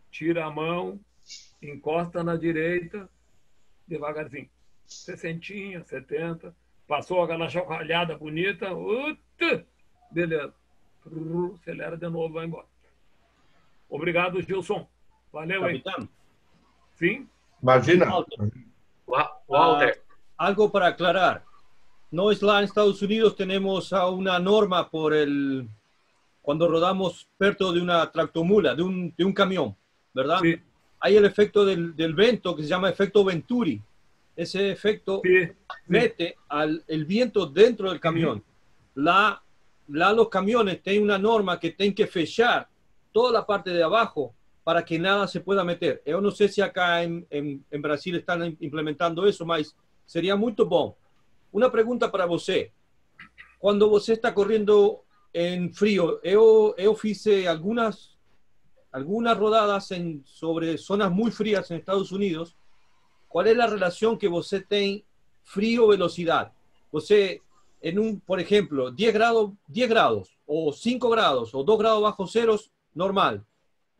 tira a mão, encosta na direita, devagarzinho. 60, 70, passou aquela chocalhada bonita, beleza. Acelera de novo, vai embora. Obrigado, Gilson. Valeu, Capitán. Sim? Imagina. Walter. Algo para aclarar. Nosotros en Estados Unidos tenemos una norma cuando rodamos perto de una tractomula, de un camión, ¿verdad? Sí. Hay el efecto del viento que se llama efecto Venturi. Ese efecto mete el viento dentro del camión. Los camiones tienen una norma que tienen que fechar toda la parte de abajo para que nada se pueda meter. Yo no sé si acá en Brasil están implementando eso, mas sería muy bom. Una pregunta para você. Cuando você está corriendo en frío, yo hice algunas rodadas sobre zonas muy frías en Estados Unidos. ¿Cuál es la relación que você tem frío-velocidad? Você, por ejemplo, 10 grados, o 5 grados, o 2 grados bajo ceros, normal.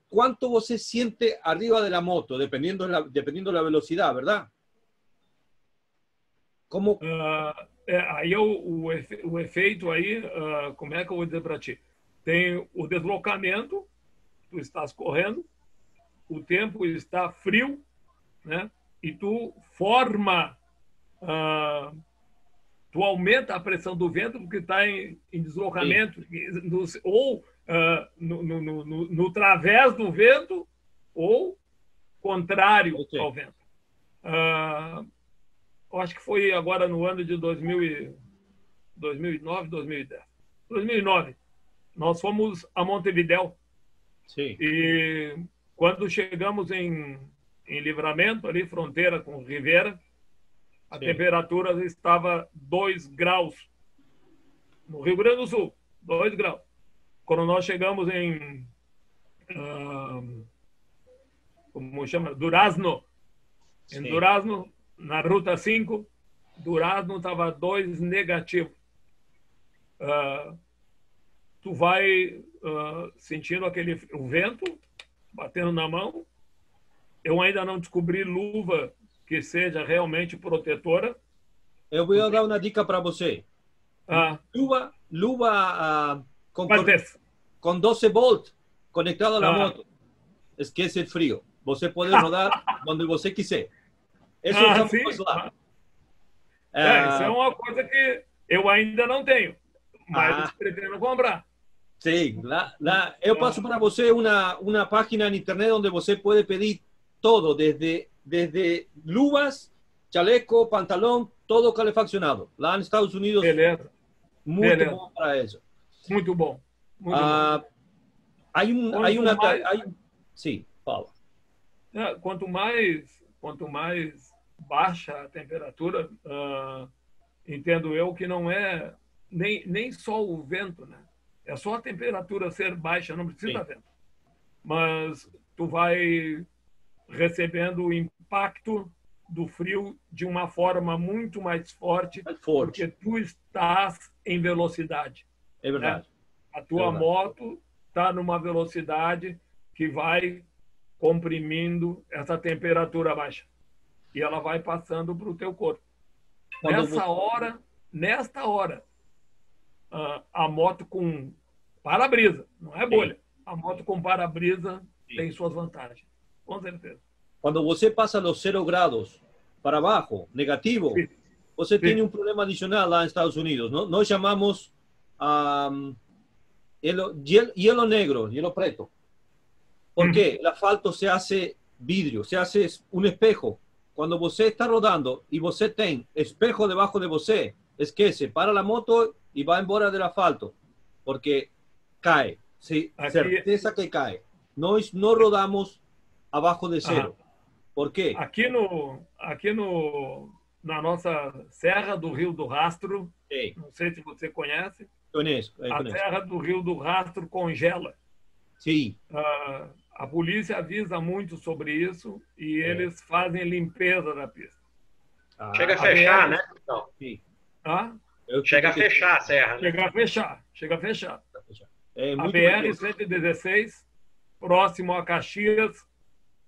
¿Cuánto você siente arriba de la moto, dependiendo de la velocidad, verdad? Como... aí o efeito aí, como é que eu vou dizer para ti? Tem o deslocamento, tu estás correndo, o tempo está frio, né? E tu tu aumenta a pressão do vento porque está em deslocamento, ou no través do vento, ou contrário ao vento. Eu acho que foi agora no ano de 2009, 2010. 2009, nós fomos a Montevidéu. Sim. E quando chegamos em Livramento, ali, fronteira com Rivera, a temperatura estava 2 graus. No Rio Grande do Sul, 2 graus. Quando nós chegamos em como chama? Durazno. Em Durazno, na Ruta 5, Durazno estava 2 negativo. Tu vai sentindo o vento batendo na mão. Eu ainda não descobri luva que seja realmente protetora. Eu vou dar uma dica para você. Luva com 12 volts conectada na moto. Esquece o frio. Você pode rodar onde você quiser. Eso usamos lá. Isso é uma coisa que eu ainda não tenho, mas pretendo comprar. Sim, eu passo para você uma página na internet onde você pode pedir todo, desde luvas, chaleco, pantalão, todo calefaccionado. Lá nos Estados Unidos, muito bom para isso. Muito bom. Sim, fala. Quanto mais baixa a temperatura, entendo eu que não é nem só o vento, né? É só a temperatura ser baixa, não precisa vento. Mas tu vai recebendo o impacto do frio de uma forma muito mais forte, porque tu estás em velocidade. É verdade. Né? A tua moto está numa velocidade que vai comprimindo essa temperatura baixa. E ela vai passando para o teu corpo. Nesta hora, a moto com para-brisa, não é bolha. A moto com para-brisa tem suas vantagens, com certeza. Quando você passa dos 0 graus para baixo, negativo, você tem um problema adicional lá nos Estados Unidos. Nós chamamos hielo negro, hielo preto. Porque el asfalto se hace vidrio, se hace un espejo. Cuando você está rodando y você tem espejo debajo de você, esquece, para la moto y va embora del asfalto, porque cae, certeza que cae. Nós no rodamos abajo de cero. Por quê? Na nossa Serra do Rio do Rastro, não sei se você conhece, conheço. A Serra do Rio do Rastro congela. Sim. A polícia avisa muito sobre isso e eles fazem limpeza da pista. Chega a fechar, né? Então. Chega a fechar a serra. Né? Chega a fechar. A BR-116, próximo a Caxias,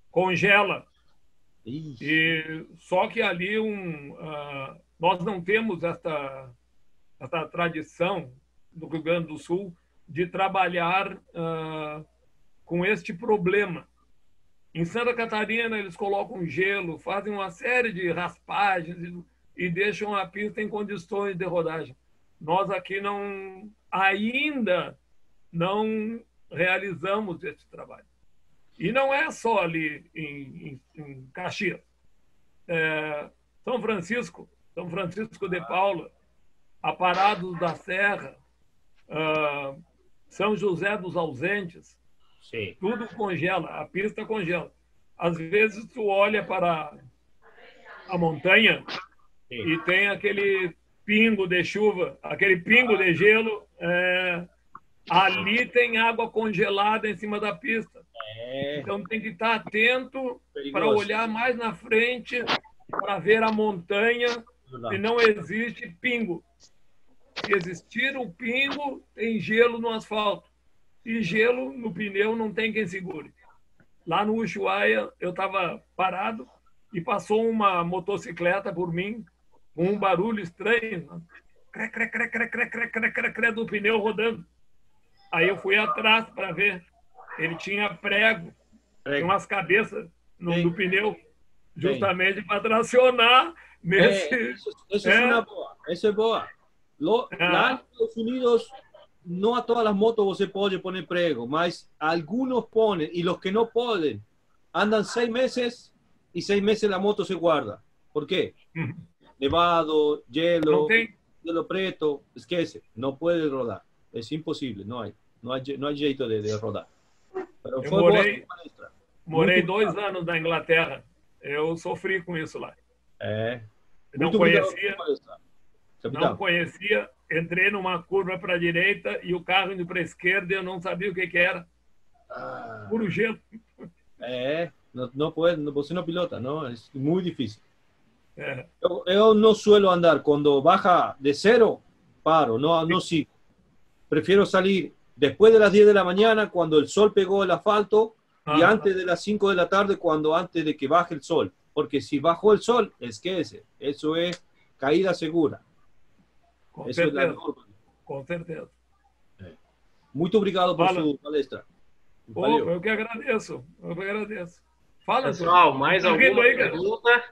congela. E só que ali nós não temos essa tradição do Rio Grande do Sul de trabalhar com este problema. Em Santa Catarina, eles colocam gelo, fazem uma série de raspagens e deixam a pista em condições de rodagem. Nós aqui ainda não realizamos esse trabalho. E não é só ali em Caxias. São Francisco de Paula, Aparados da Serra, São José dos Ausentes, tudo congela, a pista congela. Às vezes tu olha para a montanha e tem aquele pingo de chuva, aquele pingo de gelo, ali tem água congelada em cima da pista. Então tem que estar atento para olhar mais na frente, para ver a montanha, e não existe pingo. Se existir o pingo, tem gelo no asfalto. E gelo no pneu não tem quem segure. Lá no Ushuaia, eu estava parado e passou uma motocicleta por mim com um barulho estranho. Do pneu rodando. Aí eu fui atrás para ver. Ele tinha prego, tinha umas cabeças no pneu, justamente para tracionar nesse... Isso é uma boa. Isso é boa. Lá nos Estados Unidos, no a todas las motos você pode poner prego, mas algunos ponen, y los que no pueden, andan 6 meses y 6 meses la moto se guarda. ¿Por qué? Nevado, hielo, hielo preto, esquece, no puede rodar. Es imposible, no hay jeito de rodar. Pero eu morei 2 anos na Inglaterra. Eu sofri com isso lá. Não conhecia, entrei numa curva para a direita e o carro indo para a esquerda e eu não sabia o que era. Puro gelo. Não pode, você não pilota, não, é muito difícil. Eu não suelo andar, quando baja de 0, paro, no sigo. Prefiero salir después de las 10 de la mañana, cuando el sol pegó el asfalto, y antes de las 5 de la tarde, antes de que baje el sol. Porque si bajó el sol, esquece. Eso es caída segura. Com certeza. Com certeza. Muito obrigado por sua palestra. Eu que agradeço. Fala, pessoal, mais alguma pergunta?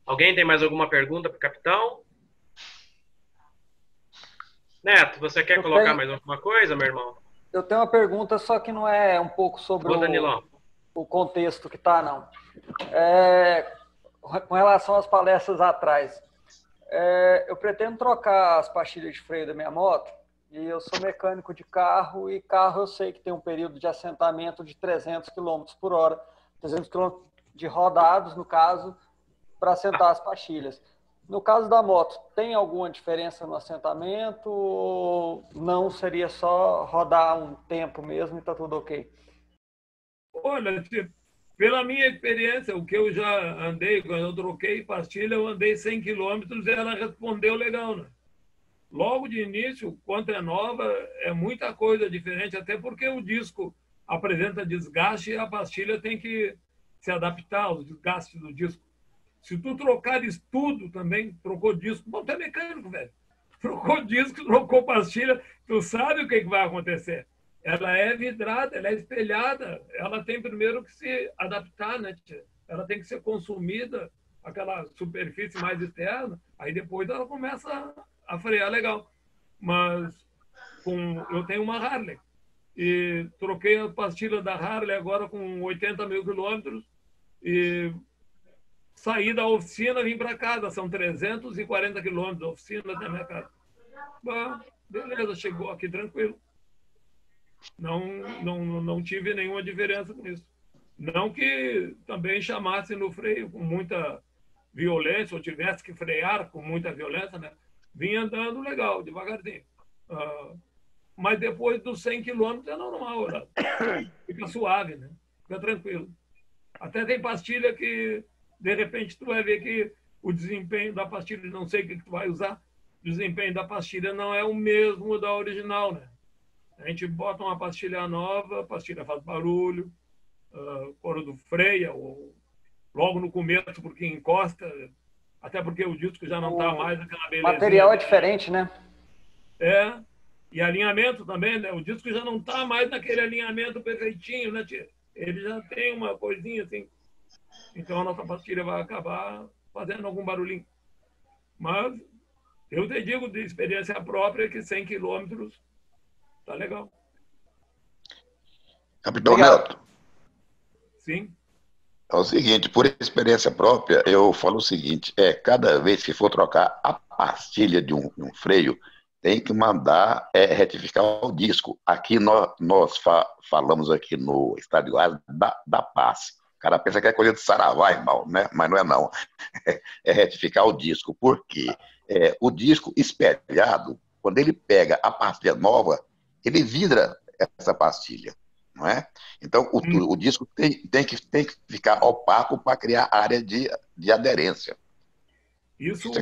Alguém tem mais alguma pergunta para o capitão? Neto, você quer colocar mais alguma coisa, meu irmão? Eu tenho uma pergunta, só que não é um pouco sobre o contexto que está, não. Com relação às palestras atrás, eu pretendo trocar as pastilhas de freio da minha moto, e eu sou mecânico de carro, e carro eu sei que tem um período de assentamento de 300 km por hora, 300 km de rodados, no caso, para assentar as pastilhas. No caso da moto, tem alguma diferença no assentamento ou não seria só rodar um tempo mesmo e está tudo ok? Olha, pela minha experiência, o que eu já andei, quando eu troquei pastilha, eu andei 100 quilômetros e ela respondeu legal, né? Logo de início, quando é nova, é muita coisa diferente, até porque o disco apresenta desgaste e a pastilha tem que se adaptar ao desgaste do disco. Se tu trocares tudo também, trocou disco, bom, tu é mecânico, velho. Trocou disco, trocou pastilha, tu sabe o que vai acontecer. Ela é vidrada, ela é espelhada, ela tem primeiro que se adaptar, né, tia? Ela tem que ser consumida, aquela superfície mais externa, aí depois ela começa a frear legal. Mas eu tenho uma Harley e troquei a pastilha da Harley agora com 80 mil quilômetros e saí da oficina, vim para casa, são 340 quilômetros da oficina até a minha casa. Bah, beleza, chegou aqui tranquilo. Não tive nenhuma diferença com isso. Não que também chamasse no freio com muita violência, ou tivesse que frear com muita violência, né? Vim andando legal, devagarzinho. Mas depois dos 100 quilômetros é normal, né? Fica suave, né? Fica tranquilo. Até tem pastilha que de repente tu vai ver que o desempenho da pastilha, não sei o que tu vai usar, o desempenho da pastilha não é o mesmo da original, né? A gente bota uma pastilha nova, a pastilha faz barulho, quando freia, ou logo no começo, porque encosta, até porque o disco já não está mais aquela beleza. O material é diferente, né? E alinhamento também, né? O disco já não está mais naquele alinhamento perfeitinho, né, tia? Ele já tem uma coisinha assim. Então a nossa pastilha vai acabar fazendo algum barulhinho. Mas eu te digo de experiência própria que 100 quilômetros tá legal. Capitão Neto. Sim. É o seguinte, por experiência própria, eu falo o seguinte, cada vez que for trocar a pastilha de um freio, tem que mandar retificar o disco. Aqui nós falamos aqui no Estádio da Paz. O cara pensa que é coisa de saravá, irmão, né? Mas não é não. É retificar o disco. Por quê? O disco espelhado, quando ele pega a pastilha nova, ele vidra essa pastilha, não é? Então, o disco tem que ficar opaco para criar área de aderência. Isso o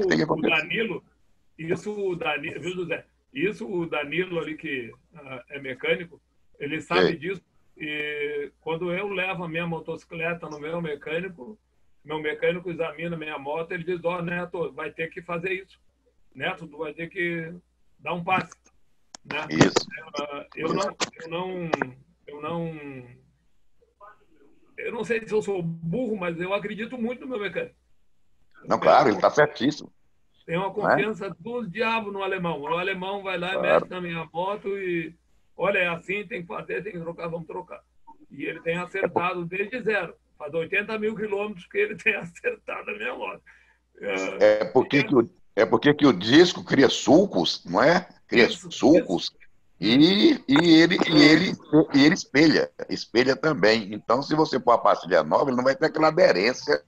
Danilo, viu, José? Isso o Danilo ali, que é mecânico, ele sabe disso. E quando eu levo a minha motocicleta no meu mecânico examina a minha moto, ele diz, Neto, vai ter que fazer isso. Neto, tu vai ter que dar um passe. Né? Isso. Eu não sei se eu sou burro, mas eu acredito muito no meu mecânico. Não, claro, ele está certíssimo. Tem uma confiança do diabo no alemão. O alemão vai lá e mexe na minha moto e olha, é assim, tem que fazer, tem que trocar, vamos trocar. E ele tem acertado desde zero. Faz 80 mil quilômetros que ele tem acertado a minha moto. É porque o disco cria sulcos, não é? Cria sulcos. E ele espelha também. Então, se você pôr a pastilha nova, ele não vai ter aquela aderência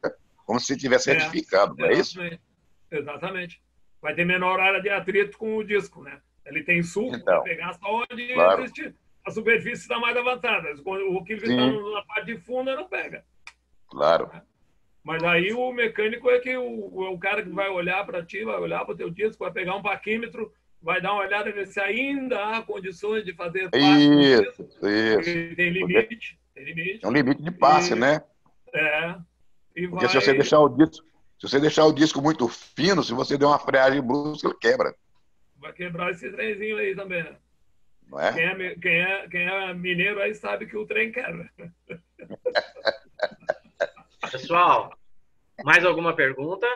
como se tivesse certificado, não é isso? Exatamente. Vai ter menor área de atrito com o disco, né? Ele tem sulco então, para pegar só onde existe a superfície está mais avançada. O que está na parte de funda não pega. Claro. Mas aí o mecânico é que o cara que vai olhar para ti, vai olhar para o teu disco, vai pegar um paquímetro, vai dar uma olhada e ver se ainda há condições de fazer passe. Isso. Tem limite. É um limite de passe, né? Porque se você deixar o disco muito fino, se você der uma freagem brusca, ele quebra. Vai quebrar esse trenzinho aí também, né? Não é? Quem é mineiro aí sabe que o trem quebra. Pessoal, Mais alguma pergunta?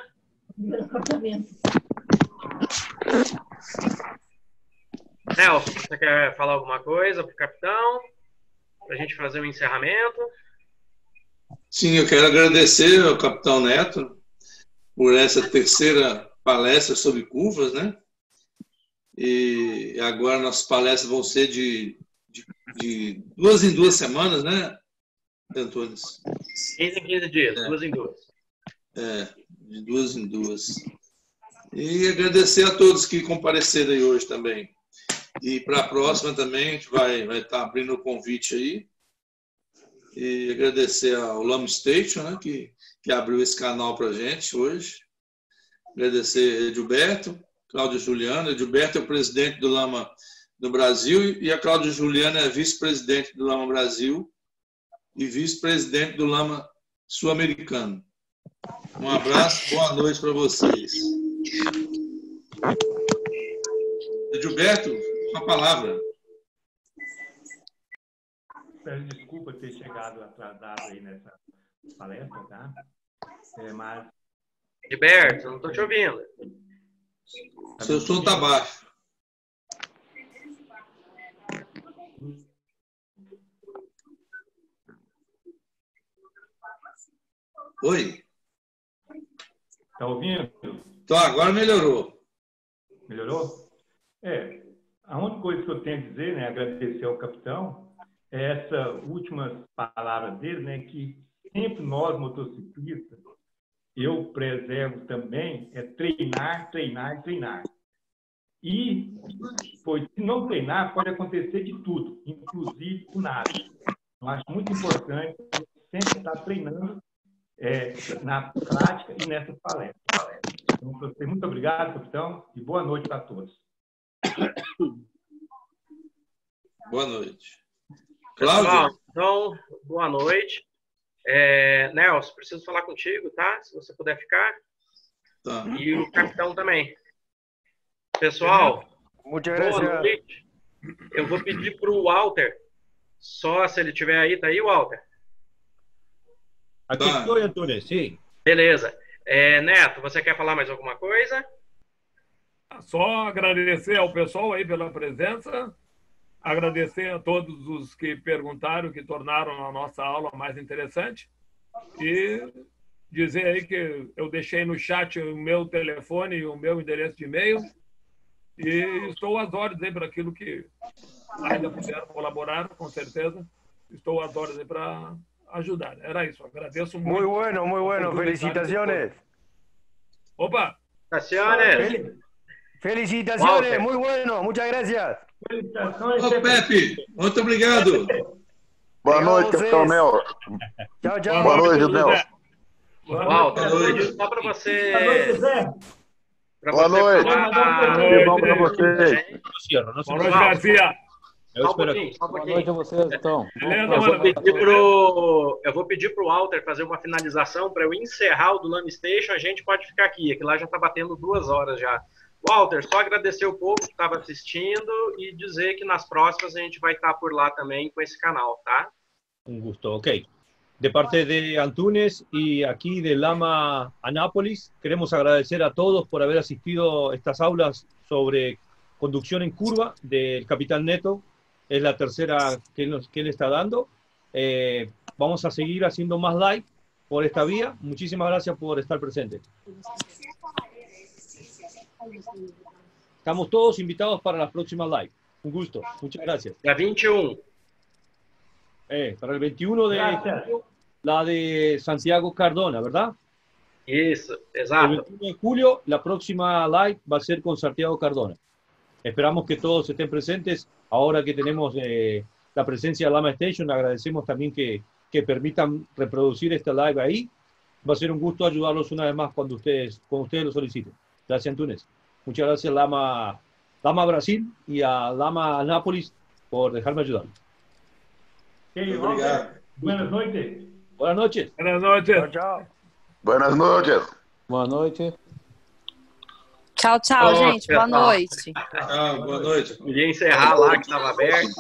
Nelson, você quer falar alguma coisa para o capitão? Para a gente fazer um encerramento? Sim, eu quero agradecer ao capitão Neto por essa terceira palestra sobre curvas, né? E agora nossas palestras vão ser de 2 em 2 semanas, né, Antunes? 15 em 15 dias, 2 em 2. De 2 em 2. E agradecer a todos que compareceram aí hoje também. E para a próxima também, a gente vai estar abrindo o convite aí. E agradecer ao Lama Station, né, que abriu esse canal para a gente hoje. Agradecer a Edilberto, Cláudio Juliano. Edilberto é o presidente do Lama no Brasil e a Cláudia Juliana é vice-presidente do Lama Brasil e vice-presidente do Lama Sul-Americano. Um abraço, boa noite para vocês. Edilberto, com a palavra. Peço desculpa ter chegado atrasado aí nessa palestra, tá? Mas... Edilberto, não estou te ouvindo. Seu som está baixo. Oi? Está ouvindo? Então, agora melhorou. Melhorou? A única coisa que eu tenho a dizer, né, agradecer ao capitão, é essa última palavra dele, né, que sempre nós, motociclistas, eu preservo também, é treinar, treinar, treinar. E, se não treinar, pode acontecer de tudo, inclusive o nada. Eu acho muito importante sempre estar treinando na prática e nessas palestras. Então, muito obrigado, capitão, e boa noite para todos. Boa noite. Cláudio? Então, boa noite. Nelson, preciso falar contigo, tá? Se você puder ficar. Tá. E o capitão também. Pessoal, boa noite. Eu vou pedir para o Walter, só se ele estiver aí, tá aí, Walter? Aqui estou, Antônio, sim. Beleza. Neto, você quer falar mais alguma coisa? Só agradecer ao pessoal aí pela presença, agradecer a todos os que perguntaram, que tornaram a nossa aula mais interessante e dizer aí que eu deixei no chat o meu telefone e o meu endereço de e-mail e estou às ordens aí para aquilo que ainda puderam colaborar, com certeza. Estou às ordens aí para ajudar. Era isso. Agradeço muito. Muy bueno. Felicitaciones. Opa. Felicitaciones, muy bueno. Muchas gracias. Ô, Pepe, muito obrigado. Boa noite, capitão Nelson. Tchau, tchau. Boa noite, Nelson. Walter, só para você... Boa noite, Zé. Boa noite. Tudo bom para vocês. Boa noite, Garcia. Boa noite a vocês, então. Eu vou pedir para o Walter fazer uma finalização para eu encerrar o do Lama Station. A gente pode ficar aqui, que lá já está batendo 2 horas já. Walter, só agradecer o povo que estava assistindo e dizer que nas próximas a gente vai estar por lá também com esse canal, tá? Un gusto, ok. De parte de Antunes y aquí de Lama Anápolis, queremos agradecer a todos por haber asistido a estas aulas sobre conducción en curva del Capitán Neto. Es la tercera que él está dando. Vamos a seguir haciendo más live por esta vía. Muchísimas gracias por estar presentes. Estamos todos invitados para las próximas live. Un gusto. Muchas gracias. La 21. Para el 21 de julio, la de Santiago Cardona, ¿verdad? Eso, exacto. El 21 de julio, la próxima live va a ser con Santiago Cardona. Esperamos que todos estén presentes. Ahora que tenemos la presencia de Lama Station, agradecemos también que permitan reproducir esta live ahí. Va a ser un gusto ayudarlos una vez más cuando ustedes lo soliciten. Gracias, Antunes. Muchas gracias, Lama Brasil y a Lama Anápolis por dejarme ayudar. Buenas noches. Buenas noches. Buenas noches. Chao. Buenas noches. Boa noite. Tchau, tchau, gente. Boa noite. Boa noite. Podia encerrar lá que estava aberto.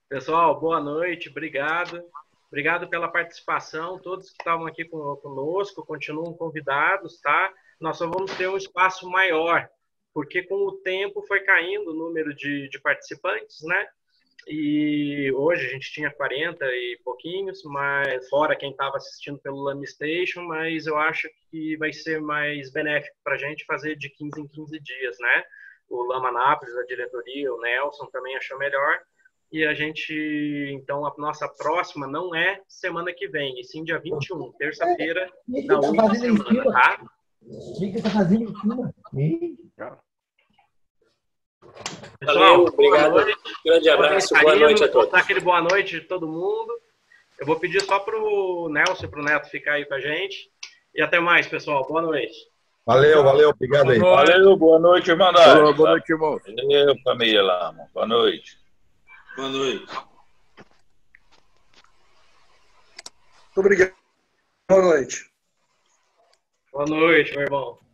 Pessoal, boa noite. Obrigado. Obrigado pela participação, todos que estavam aqui conosco, continuam convidados, tá? Nós só vamos ter um espaço maior, porque com o tempo foi caindo o número de participantes, né? E hoje a gente tinha 40 e pouquinhos, mas fora quem estava assistindo pelo LamiStation, mas eu acho que vai ser mais benéfico para a gente fazer de 15 em 15 dias, né? O Lama Nápoles, a diretoria, o Nelson também achou melhor. E a gente, então, a nossa próxima não é semana que vem, e sim dia 21, terça-feira da última semana, tá? O que está fazendo em cima? Pessoal, obrigado. Grande abraço, boa noite a todos. Vou dar aquele boa noite de todo mundo. Eu vou pedir só para o Nelson e para o Neto ficar aí com a gente. E até mais, pessoal. Boa noite. Valeu, obrigado aí. Valeu, boa noite, irmandade. Boa noite, irmão. Valeu, família lá, irmão. Boa noite. Boa noite. Muito obrigado. Boa noite. Boa noite, meu irmão.